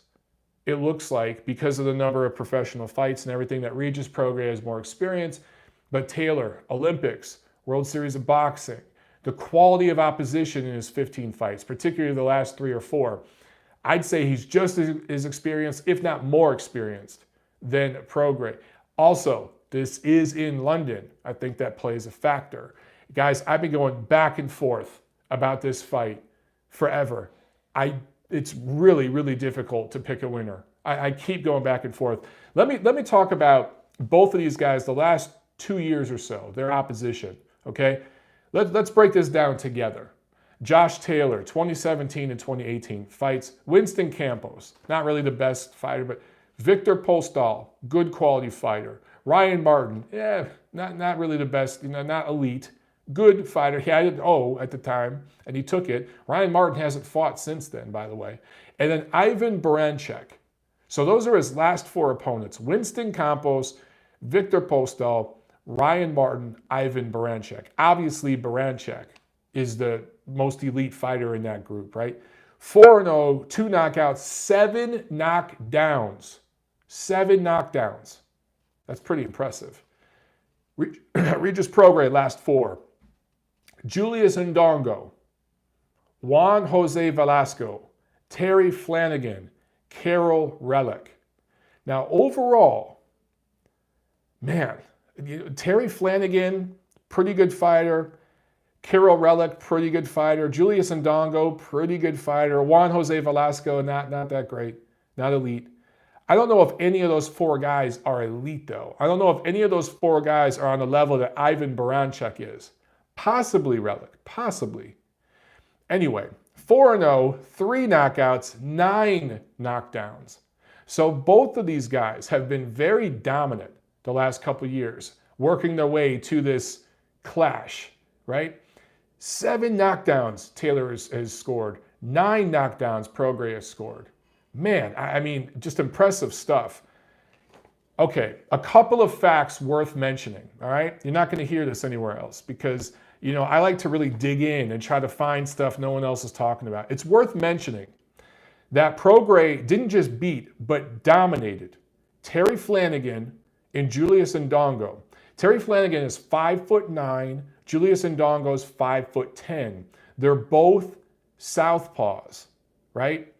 it looks like, because of the number of professional fights and everything, that Regis Prograis has more experience. But Taylor, Olympics, World Series of Boxing, the quality of opposition in his 15 fights, particularly the last 3 or 4, I'd say he's just as experienced, if not more experienced, than Prograis. Also, this is in London. I think that plays a factor. Guys, I've been going back and forth about this fight forever. It's really, really difficult to pick a winner. I keep going back and forth. Let me talk about both of these guys the last 2 years or so, their opposition, okay? Let's break this down together. Josh Taylor, 2017 and 2018, fights Winston Campos, not really the best fighter, but Victor Postol, good quality fighter. Ryan Martin, not really the best, not elite, good fighter. He had an O at the time, and he took it. Ryan Martin hasn't fought since then, by the way. And then Ivan Baranchyk. So those are his last 4 opponents. Winston Campos, Victor Postol, Ryan Martin, Ivan Baranchyk. Obviously, Baranchyk is the most elite fighter in that group, right? 4-0, 2 knockouts, 7 knockdowns. 7 knockdowns. That's pretty impressive. Regis Prograis, last 4. Julius Ndongo, Juan Jose Velasco, Terry Flanagan, Carol Relic. Now, overall, man, Terry Flanagan, pretty good fighter. Carol Relic, pretty good fighter. Julius Ndongo, pretty good fighter. Juan Jose Velasco, not that great, not elite. I don't know if any of those 4 guys are elite, though. I don't know if any of those 4 guys are on the level that Ivan Baranchyk is. Possibly Relic, possibly. Anyway, 4-0, 3 knockouts, 9 knockdowns. So both of these guys have been very dominant the last couple years, working their way to this clash, right? 7 knockdowns Taylor has scored. 9 knockdowns Prograis has scored. Man, I mean, just impressive stuff. Okay, a couple of facts worth mentioning, all right? You're not going to hear this anywhere else because, I like to really dig in and try to find stuff no one else is talking about. It's worth mentioning that Prograis didn't just beat, but dominated Terry Flanagan and Julius Ndongo. Terry Flanagan is 5'9", Julius Ndongo is 5'10". They're both southpaws, right?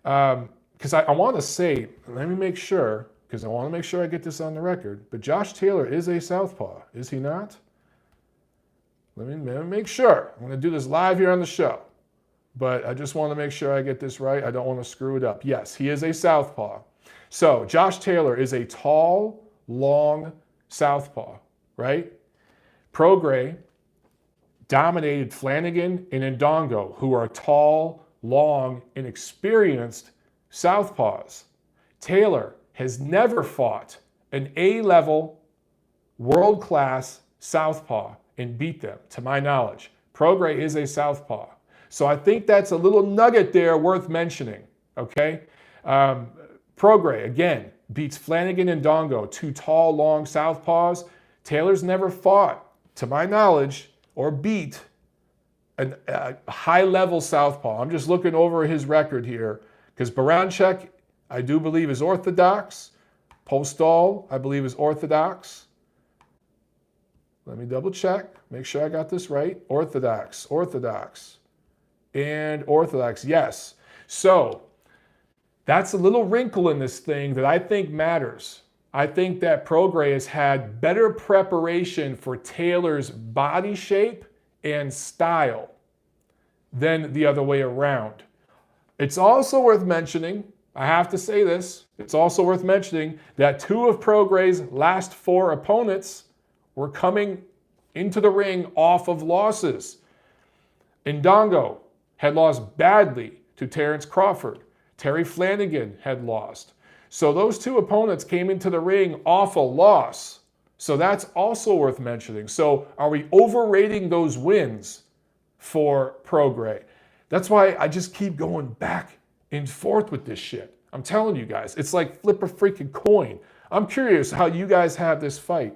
Because I want to say, let me make sure, because I want to make sure I get this on the record, but Josh Taylor is a southpaw, is he not? Let me make sure. I'm going to do this live here on the show, but I just want to make sure I get this right. I don't want to screw it up. Yes, he is a southpaw. So Josh Taylor is a tall, long southpaw, right? Prograis dominated Flanagan and Ndongo, who are tall, long, and experienced southpaws. Taylor has never fought an A-level, world-class southpaw and beat them, to my knowledge. Prograis is a southpaw. So I think that's a little nugget there worth mentioning, okay? Prograis, again, beats Flanagan and Ndongo, 2 tall, long southpaws. Taylor's never fought, to my knowledge, or beat a high-level southpaw. I'm just looking over his record here because Baranchyk, I do believe, is orthodox. Postol, I believe, is orthodox. Let me double check, make sure I got this right. Orthodox, and orthodox, yes. So that's a little wrinkle in this thing that I think matters. I think that Prograis has had better preparation for Taylor's body shape and style than the other way around. It's also worth mentioning, I have to say this, it's also worth mentioning that 2 of Prograis' last 4 opponents were coming into the ring off of losses. Ndongo had lost badly to Terrence Crawford. Terry Flanagan had lost. So those 2 opponents came into the ring off a loss. So that's also worth mentioning. So are we overrating those wins for Prograis? That's why I just keep going back and forth with this shit. I'm telling you guys, it's like flip a freaking coin. I'm curious how you guys have this fight.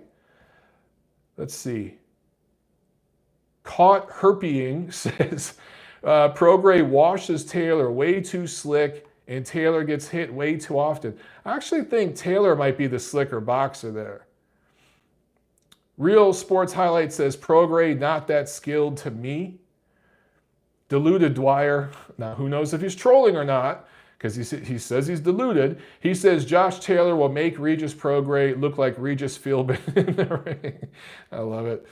Let's see. Caught Herpying says Prograis washes Taylor way too slick and Taylor gets hit way too often. I actually think Taylor might be the slicker boxer there. Real Sports Highlight says Prograis not that skilled to me. Deluded Dwyer. Now, who knows if he's trolling or not, because he says he's deluded. He says Josh Taylor will make Regis Prograis look like Regis Philbin in the ring. I love it.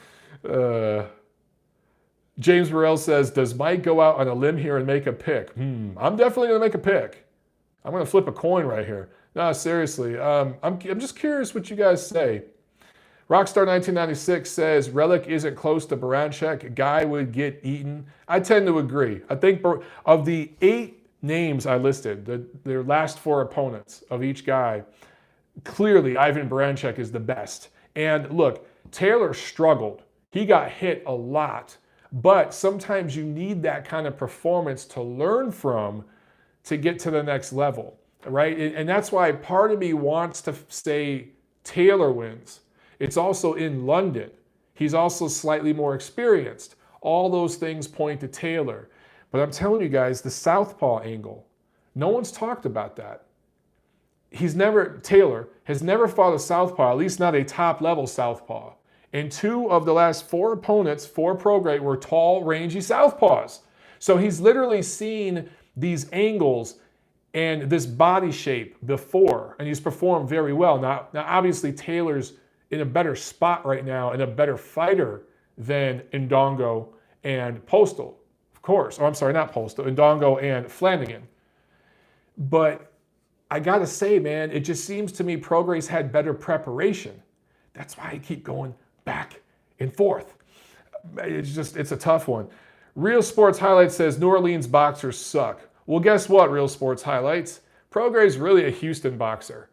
James Burrell says, does Mike go out on a limb here and make a pick? I'm definitely going to make a pick. I'm going to flip a coin right here. No, seriously. I'm just curious what you guys say. Rockstar 1996 says Relic isn't close to Baranchek. Guy would get eaten. I tend to agree. I think of the 8 names I listed, their last 4 opponents of each guy, clearly Ivan Baranchek is the best. And look, Taylor struggled. He got hit a lot. But sometimes you need that kind of performance to learn from to get to the next level, right? And that's why part of me wants to say Taylor wins. It's also in London. He's also slightly more experienced. All those things point to Taylor. But I'm telling you guys, the southpaw angle, no one's talked about that. Taylor has never fought a southpaw, at least not a top-level southpaw. And 2 of the last 4 opponents for Prograis were tall, rangy southpaws. So he's literally seen these angles and this body shape before, and he's performed very well. Now obviously, Taylor's in a better spot right now and a better fighter than Ndongo and Postal, of course. Oh, I'm sorry, not Postal, Ndongo and Flanagan. But I gotta say, man, it just seems to me Prograis had better preparation. That's why I keep going back and forth. It's a tough one. Real Sports Highlights says New Orleans boxers suck. Well, guess what, Real Sports Highlights? Prograis is really a Houston boxer.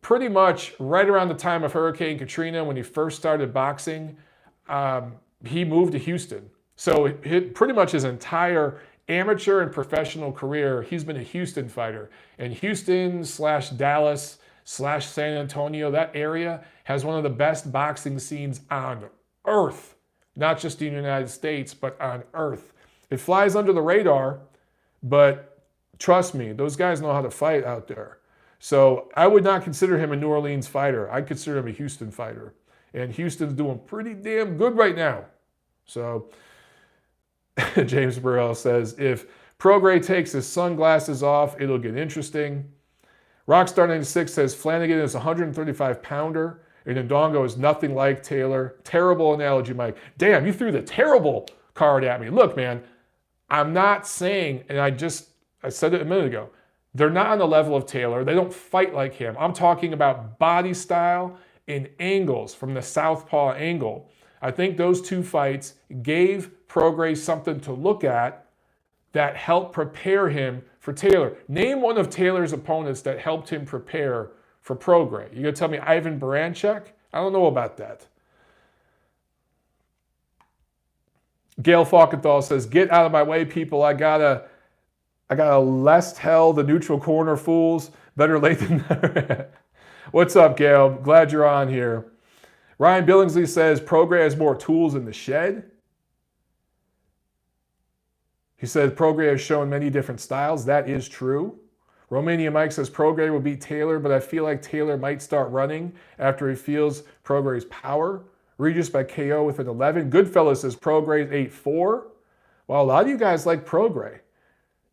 Pretty much right around the time of Hurricane Katrina, when he first started boxing, he moved to Houston. So pretty much his entire amateur and professional career, he's been a Houston fighter. And Houston / Dallas / San Antonio, that area has one of the best boxing scenes on earth. Not just in the United States, but on earth. It flies under the radar, but trust me, those guys know how to fight out there. So I would not consider him a New Orleans fighter. I consider him a Houston fighter. And Houston's doing pretty damn good right now. So James Burrell says, if Prograis takes his sunglasses off, it'll get interesting. Rockstar 96 says Flanagan is a 135-pounder and Ndongo is nothing like Taylor. Terrible analogy, Mike. Damn, you threw the terrible card at me. Look, man, I'm not saying, and I said it a minute ago, they're not on the level of Taylor. They don't fight like him. I'm talking about body style and angles from the southpaw angle. I think those 2 fights gave Prograis something to look at that helped prepare him for Taylor. Name one of Taylor's opponents that helped him prepare for Prograis. You gonna tell me Ivan Baranchek? I don't know about that. Gail Falkenthal says, get out of my way, people. I gotta lest hell the neutral corner fools. Better late than never. What's up, Gail? Glad you're on here. Ryan Billingsley says Prograis has more tools in the shed. He says Prograis has shown many different styles. That is true. Romania Mike says Prograis will beat Taylor, but I feel like Taylor might start running after he feels Prograis' power. Regis by KO with an 11. Goodfellas says Prograis 8-4. Well, a lot of you guys like Prograis.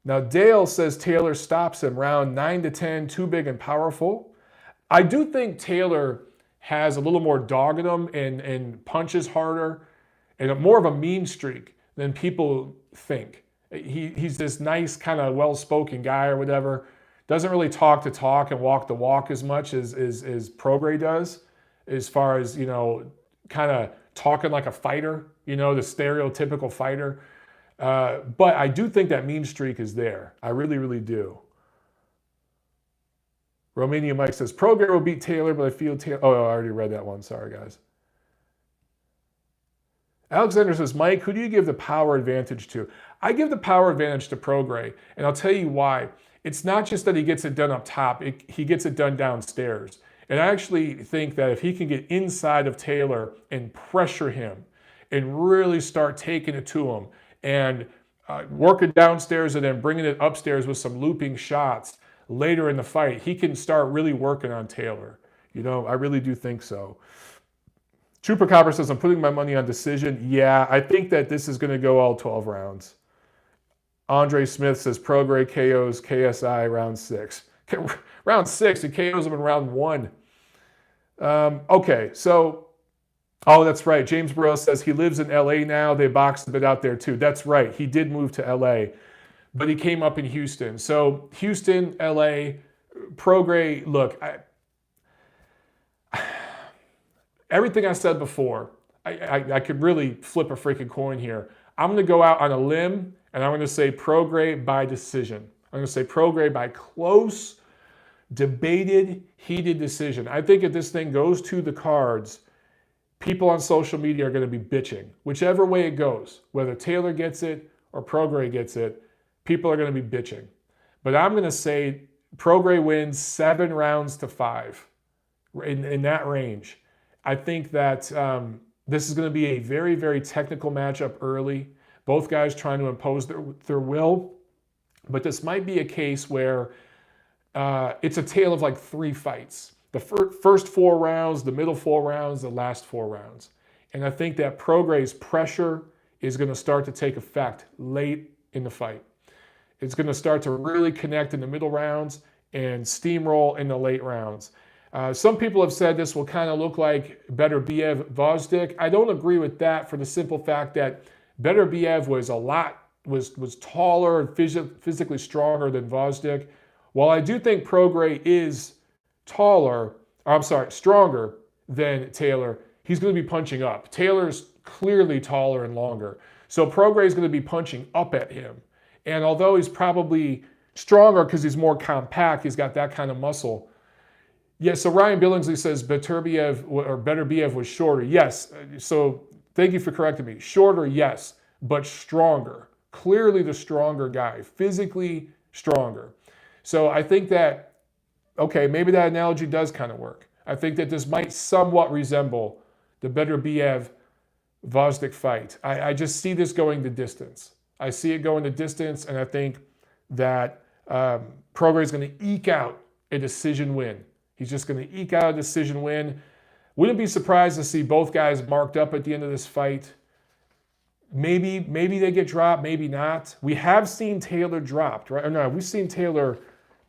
Now, Dale says Taylor stops him round 9-10, too big and powerful. I do think Taylor has a little more dog in him and punches harder and more of a mean streak than people think. He's this nice, kind of well-spoken guy or whatever. Doesn't really talk the talk and walk the walk as much as Prograis does, as far as, kind of talking like a fighter, the stereotypical fighter. But I do think that mean streak is there. I really, really do. Romania Mike says, Prograis will beat Taylor, but I feel Taylor... Oh, I already read that one. Sorry, guys. Alexander says, Mike, who do you give the power advantage to? I give the power advantage to Prograis, and I'll tell you why. It's not just that he gets it done up top. He gets it done downstairs. And I actually think that if he can get inside of Taylor and pressure him and really start taking it to him and work it downstairs and then bringing it upstairs with some looping shots later in the fight, he can start really working on Taylor. I really do think so. Chupacabra says, I'm putting my money on decision. Yeah, I think that this is going to go all 12 rounds. Andre Smith says, Prograis KOs KSI round 6. Round 6, he KOs him in round 1. Okay, so, oh, that's right. James Burrow says he lives in LA now. They boxed a bit out there too. That's right. He did move to LA, but he came up in Houston. So Houston, LA, Prograis, look, everything I said before, I could really flip a freaking coin here. I'm going to go out on a limb, and I'm going to say Prograis by decision. I'm going to say Prograis by close, debated, heated decision. I think if this thing goes to the cards, people on social media are going to be bitching. Whichever way it goes, whether Taylor gets it or Prograis gets it, people are going to be bitching. But I'm going to say Prograis wins 7 rounds to 5 in that range. I think that this is going to be a very, very technical matchup early. Both guys trying to impose their will. But this might be a case where it's a tale of like 3 fights. The first 4 rounds, the middle 4 rounds, the last 4 rounds. And I think that Prograis' pressure is going to start to take effect late in the fight. It's going to start to really connect in the middle rounds and steamroll in the late rounds. Some people have said this will kind of look like Beterbiev-Gvozdyk. I don't agree with that for the simple fact that Beterbiev was taller and physically stronger than Gvozdyk. While I do think Prograis is stronger than Taylor, he's going to be punching up. Taylor's clearly taller and longer. So Prograis is going to be punching up at him. And although he's probably stronger because he's more compact, he's got that kind of muscle. Yeah, so Ryan Billingsley says Beterbiev was shorter. Yes, so thank you for correcting me. Shorter, yes, but stronger. Clearly the stronger guy, physically stronger. So I think that, okay, maybe that analogy does kind of work. I think that this might somewhat resemble the Beterbiev-Gvozdyk fight. I just see this going the distance. I see it going the distance, and I think that Prograis is going to eke out a decision win. He's just going to eke out a decision win. Wouldn't be surprised to see both guys marked up at the end of this fight. Maybe they get dropped, maybe not. We have seen Taylor dropped, right? Or no, we've seen Taylor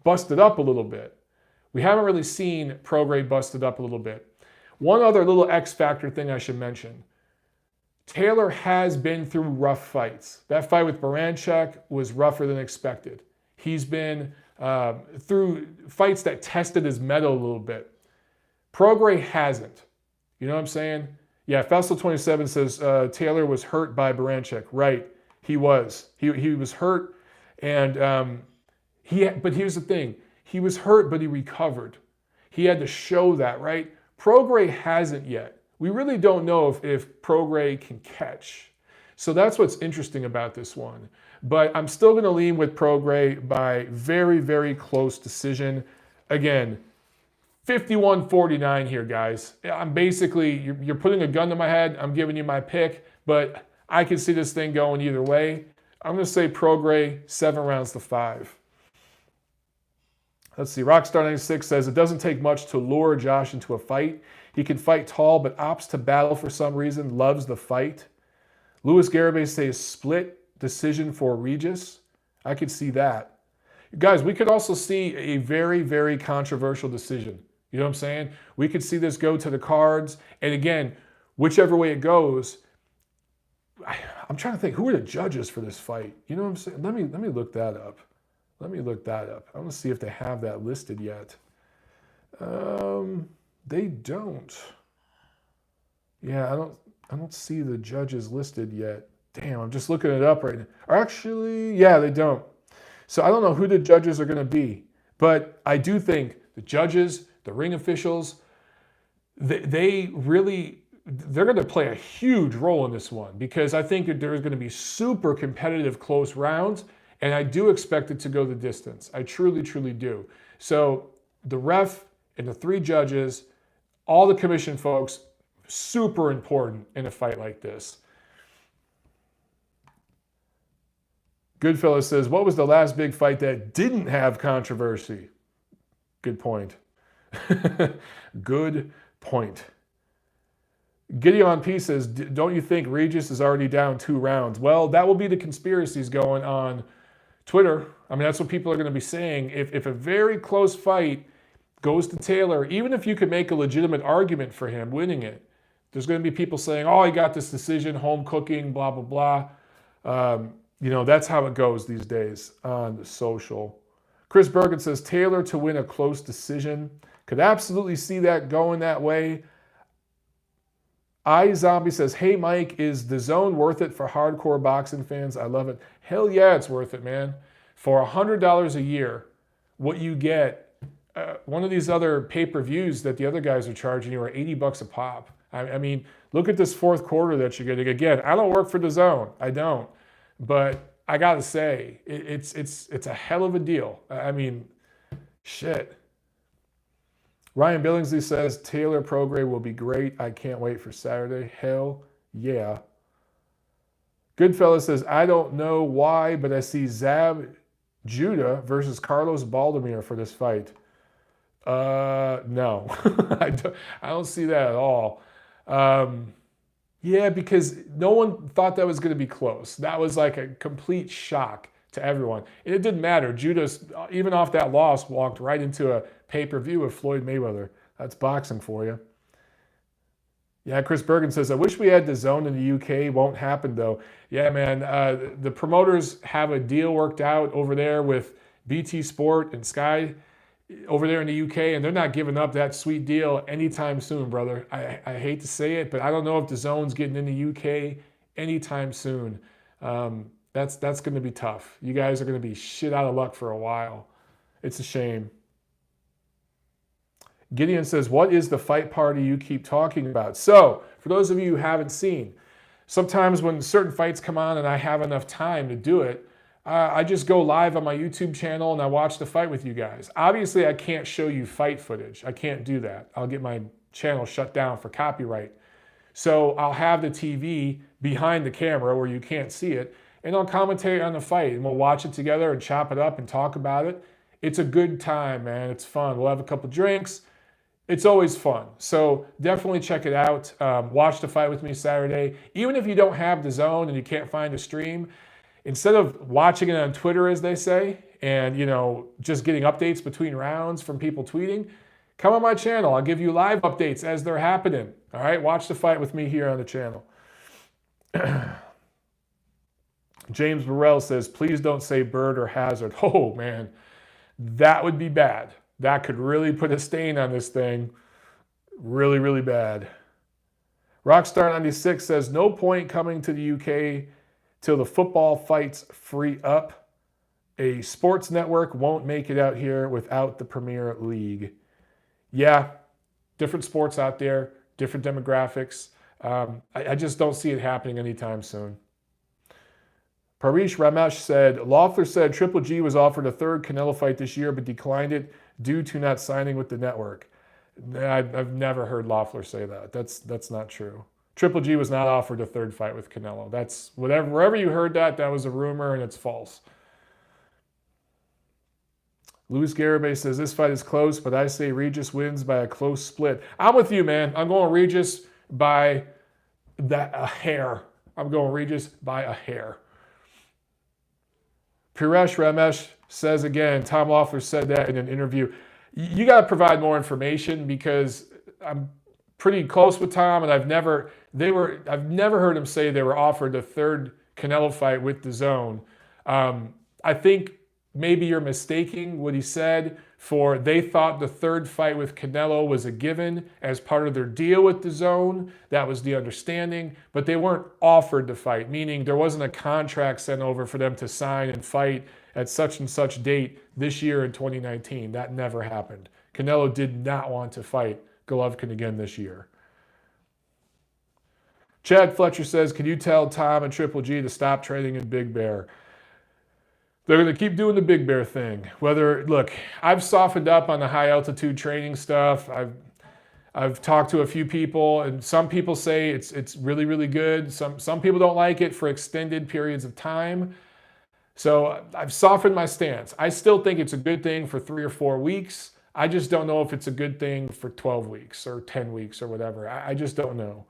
busted up a little bit. We haven't really seen Prograis busted up a little bit. One other little X factor thing I should mention. Taylor has been through rough fights. That fight with Baranchuk was rougher than expected. He's been through fights that tested his mettle a little bit. Prograis hasn't. You know what I'm saying? Yeah, Fessel27 says Taylor was hurt by Baranchuk. Right, he was. He was hurt, and but here's the thing. He was hurt, but he recovered. He had to show that, right? Prograis hasn't yet. We really don't know if Prograis can catch. So that's what's interesting about this one. But I'm still going to lean with Prograis by very, very close decision. Again, 51-49 here, guys. I'm basically, you're putting a gun to my head. I'm giving you my pick, but I can see this thing going either way. I'm going to say Prograis 7 rounds to 5. Let's see. Rockstar96 says, it doesn't take much to lure Josh into a fight. He can fight tall, but opts to battle for some reason, loves the fight. Louis Garibay says split decision for Regis. I could see that. Guys, we could also see a very, very controversial decision. You know what I'm saying? We could see this go to the cards. And again, whichever way it goes, I'm trying to think, who are the judges for this fight? You know what I'm saying? Let me look that up. Let me look that up. I want to see if they have that listed yet. They don't. Yeah, I don't see the judges listed yet. Damn, I'm just looking it up right now. Actually, yeah, they don't. So I don't know who the judges are going to be. But I do think the judges, the ring officials, they're going to play a huge role in this one because I think that there's going to be super competitive close rounds, and I do expect it to go the distance. I truly, truly do. So the ref and the 3 judges, all the commission folks, super important in a fight like this. Goodfellas says, what was the last big fight that didn't have controversy? Good point. Good point. Gideon P says, don't you think Regis is already down 2 rounds? Well, that will be the conspiracies going on Twitter. I mean, that's what people are going to be saying. If a very close fight goes to Taylor, even if you could make a legitimate argument for him winning it, there's going to be people saying, oh, he got this decision, home cooking, blah, blah, blah. You know, that's how it goes these days on the social. Chris Bergen says, Taylor to win a close decision. Could absolutely see that going that way. iZombie says, hey, Mike, is the zone worth it for hardcore boxing fans? I love it. Hell yeah, it's worth it, man. For $100 a year, what you get, one of these other pay-per-views that the other guys are charging you are $80 a pop. I mean, look at this fourth quarter that you're getting. Again, I don't work for DAZN. I don't. But I got to say, it's a hell of a deal. I mean, shit. Ryan Billingsley says, Taylor Prograis will be great. I can't wait for Saturday. Hell yeah. Goodfella says, I don't know why, but I see Zab Judah versus Carlos Baldomir for this fight. No. I don't see that at all. Yeah, because no one thought that was going to be close. That was like a complete shock to everyone. And it didn't matter. Judah, even off that loss, walked right into a pay-per-view with Floyd Mayweather. That's boxing for you. Yeah, Chris Bergen says, I wish we had DAZN in the UK. Won't happen, though. Yeah, man. The promoters have a deal worked out over there with BT Sport and Sky over there in the UK, and they're not giving up that sweet deal anytime soon, brother. I hate to say it, but I don't know if DAZN's getting in the UK anytime soon. That's going to be tough. You guys are going to be shit out of luck for a while. It's a shame. Gideon says, what is the fight party you keep talking about? So, for those of you who haven't seen, sometimes when certain fights come on and I have enough time to do it, I just go live on my YouTube channel and I watch the fight with you guys. Obviously, I can't show you fight footage. I can't do that. I'll get my channel shut down for copyright. So I'll have the TV behind the camera where you can't see it, and I'll commentate on the fight, and we'll watch it together and chop it up and talk about it. It's a good time, man. It's fun. We'll have a couple drinks. It's always fun. So definitely check it out. Watch the fight with me Saturday. Even if you don't have DAZN and you can't find a stream, instead of watching it on Twitter, as they say, and just getting updates between rounds from people tweeting, come on my channel. I'll give you live updates as they're happening. All right, watch the fight with me here on the channel. James Burrell says, please don't say Bird or Hazard. Oh, man, that would be bad. That could really put a stain on this thing. Really, really bad. Rockstar96 says, no point coming to the UK till the football fights free up. A sports network won't make it out here without the Premier League. Yeah, different sports out there, different demographics. I just don't see it happening anytime soon. Parish Ramesh said, Loeffler said Triple G was offered a third Canelo fight this year but declined it due to not signing with the network. I've never heard Loeffler say that. That's not true. Triple G was not offered a third fight with Canelo. That's wherever you heard that was a rumor and it's false. Luis Garibay says, this fight is close, but I say Regis wins by a close split. I'm with you, man. I'm going Regis by a hair. I'm going Regis by a hair. Piresh Ramesh says again, Tom Loeffler said that in an interview. You got to provide more information because I'm pretty close with Tom, and I've never heard him say they were offered a third Canelo fight with DAZN. I think maybe you're mistaking what he said for they thought the third fight with Canelo was a given as part of their deal with DAZN. That was the understanding, but they weren't offered the fight, meaning there wasn't a contract sent over for them to sign and fight at such and such date this year in 2019. That never happened. Canelo did not want to fight Golovkin again this year. Chad Fletcher says, can you tell Tom and Triple G to stop training in Big Bear? They're going to keep doing the Big Bear thing. Look, I've softened up on the high altitude training stuff. I've talked to a few people, and some people say it's really, really good. Some people don't like it for extended periods of time. So I've softened my stance. I still think it's a good thing for 3 or 4 weeks. I just don't know if it's a good thing for 12 weeks or 10 weeks or whatever. I just don't know.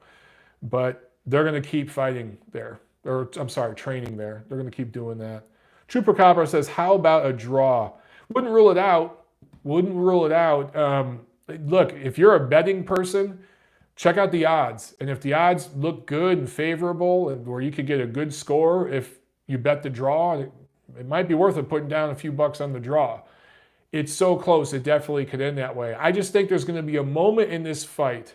But they're going to keep fighting there. Training there. They're going to keep doing that. Trooper Copper says, how about a draw? Wouldn't rule it out. Look, if you're a betting person, check out the odds. And if the odds look good and favorable and where you could get a good score, if you bet the draw, it might be worth it putting down a few bucks on the draw. It's so close, it definitely could end that way. I just think there's going to be a moment in this fight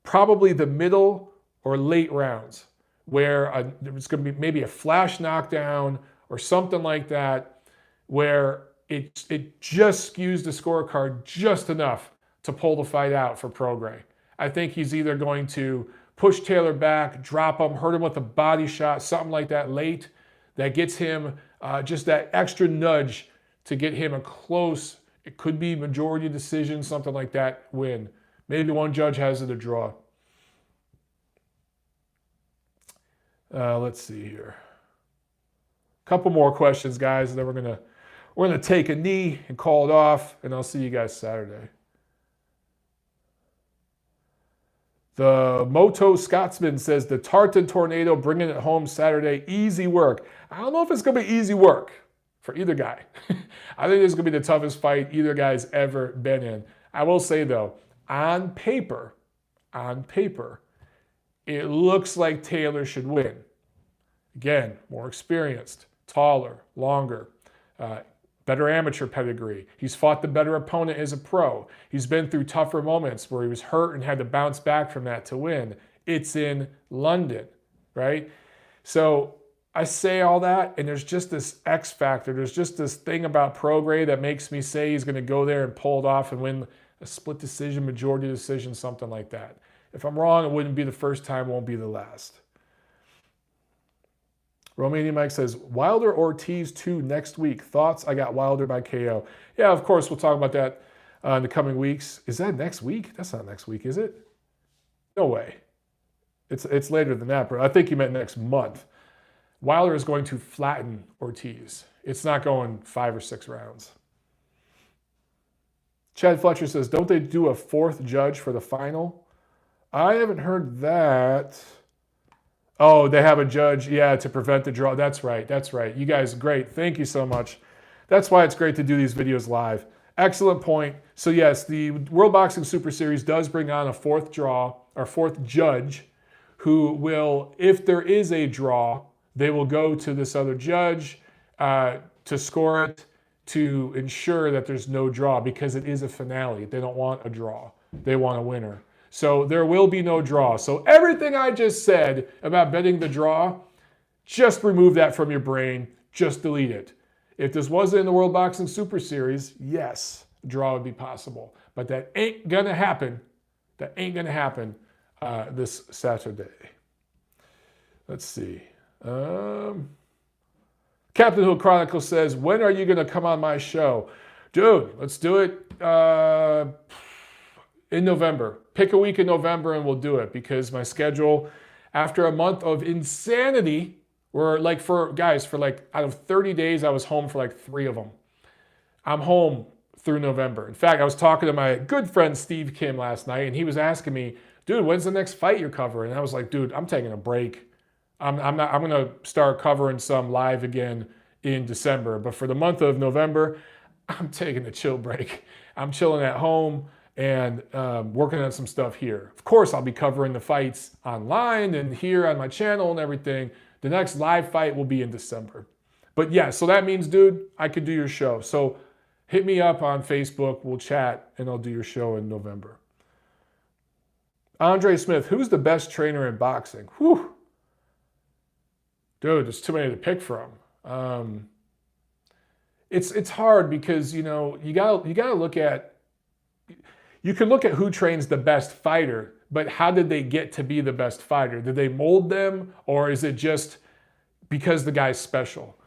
probably the middle or late rounds, where there's going to be maybe a flash knockdown or something like that, where it just skews the scorecard just enough to pull the fight out for Prograis. I think he's either going to push Taylor back, drop him, hurt him with a body shot, something like that late, that gets him just that extra nudge to get him a close, it could be majority decision, something like that, win. Maybe one judge has it a draw. Let's see here. A couple more questions, guys, and then we're gonna take a knee and call it off, and I'll see you guys Saturday. The Moto Scotsman says the Tartan Tornado bringing it home Saturday. Easy work. I don't know if it's going to be easy work for either guy. I think this is going to be the toughest fight either guy's ever been in. I will say, though, on paper, it looks like Taylor should win. Again, more experienced, taller, longer, better amateur pedigree. He's fought the better opponent as a pro. He's been through tougher moments where he was hurt and had to bounce back from that to win. It's in London, right? So I say all that, and there's just this X factor. There's just this thing about Prograis that makes me say he's going to go there and pull it off and win a split decision, majority decision, something like that. If I'm wrong, it wouldn't be the first time, won't be the last. Romanian Mike says, Wilder Ortiz 2 next week. Thoughts? I got Wilder by KO. Yeah, of course, we'll talk about that in the coming weeks. Is that next week? That's not next week, is it? No way. It's later than that, bro. I think you meant next month. Wilder is going to flatten Ortiz. It's not going 5 or 6 rounds. Chad Fletcher says, don't they do a 4th judge for the final? I haven't heard that. Oh, they have a judge, yeah, to prevent the draw. That's right. You guys, great. Thank you so much. That's why it's great to do these videos live. Excellent point. So yes, the World Boxing Super Series does bring on a 4th judge who will, if there is a draw, they will go to this other judge to score it, to ensure that there's no draw, because it is a finale. They don't want a draw. They want a winner. So there will be no draw. So everything I just said about betting the draw, just remove that from your brain. Just delete it. If this wasn't in the World Boxing Super Series, yes, draw would be possible. But that ain't going to happen. That ain't going to happen this Saturday. Let's see. Captain Hill Chronicle says, when are you going to come on my show? Dude, let's do it in November. Pick a week in November and we'll do it, because my schedule, after a month of insanity, where like out of 30 days, I was home for like 3 of them. I'm home through November. In fact, I was talking to my good friend Steve Kim last night, and he was asking me, dude, when's the next fight you're covering? And I was like, dude, I'm taking a break. I'm going to start covering some live again in December. But for the month of November, I'm taking a chill break. I'm chilling at home and working on some stuff here. Of course, I'll be covering the fights online and here on my channel and everything. The next live fight will be in December. But yeah, so that means, dude, I could do your show. So hit me up on Facebook. We'll chat, and I'll do your show in November. Andre Smith, who's the best trainer in boxing? Whew. Dude, there's too many to pick from. It's hard because, you gotta look at, you can look at who trains the best fighter, but how did they get to be the best fighter? Did they mold them, or is it just because the guy's special?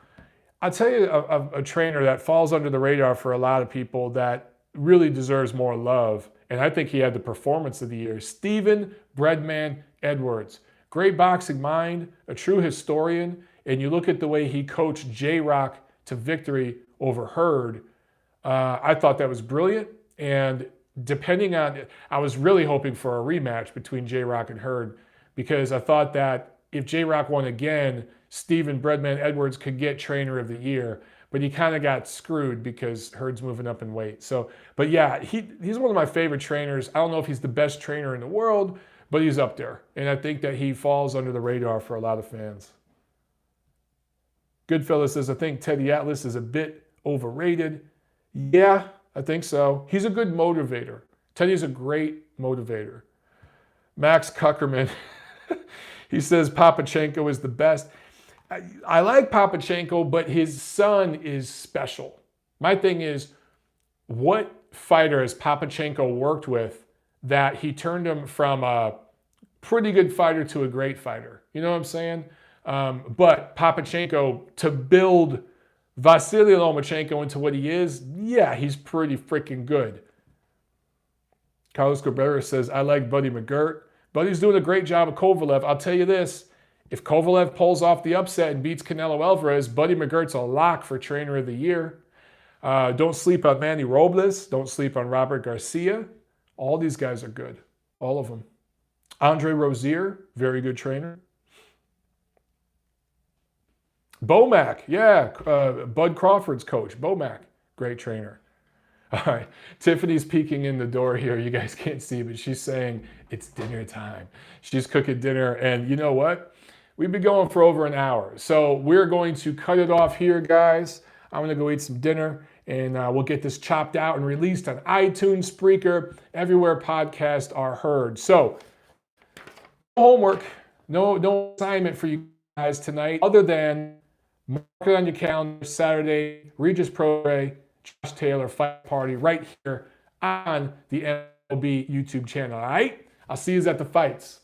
I'll tell you a trainer that falls under the radar for a lot of people that really deserves more love, and I think he had the performance of the year. Stephen Breadman Edwards. Great boxing mind, a true historian, and you look at the way he coached J-Rock to victory over Hurd. I thought that was brilliant, and depending on, I was really hoping for a rematch between J-Rock and Hurd, because I thought that if J-Rock won again, Stephen Breadman Edwards could get Trainer of the Year, but he kind of got screwed because Hurd's moving up in weight. So, but yeah, he's one of my favorite trainers. I don't know if he's the best trainer in the world, but he's up there. And I think that he falls under the radar for a lot of fans. Goodfellas says, I think Teddy Atlas is a bit overrated. Yeah, I think so. He's a good motivator. Teddy's a great motivator. Max Kuckerman, he says Papachenko is the best. I like Papachenko, but his son is special. My thing is, what fighter has Papachenko worked with that he turned him from a pretty good fighter to a great fighter? You know what I'm saying? But Papachenko, to build Vasily Lomachenko into what he is, yeah, he's pretty freaking good. Carlos Cabrera says, I like Buddy McGirt. Buddy's doing a great job of Kovalev. I'll tell you this, if Kovalev pulls off the upset and beats Canelo Alvarez, Buddy McGirt's a lock for Trainer of the Year. Don't sleep on Manny Robles. Don't sleep on Robert Garcia. All these guys are good. All of them. Andre Rozier, very good trainer. Bomac, yeah, Bud Crawford's coach. Bomac, great trainer. All right, Tiffany's peeking in the door here. You guys can't see, but she's saying it's dinner time. She's cooking dinner, and you know what? We've been going for over an hour, so we're going to cut it off here, guys. I'm going to go eat some dinner, and we'll get this chopped out and released on iTunes, Spreaker, everywhere podcasts are heard. So, no homework, no assignment for you guys tonight, other than mark it on your calendar, Saturday, Regis Prograis, Josh Taylor fight party right here on the MLB YouTube channel, all right? I'll see you at the fights.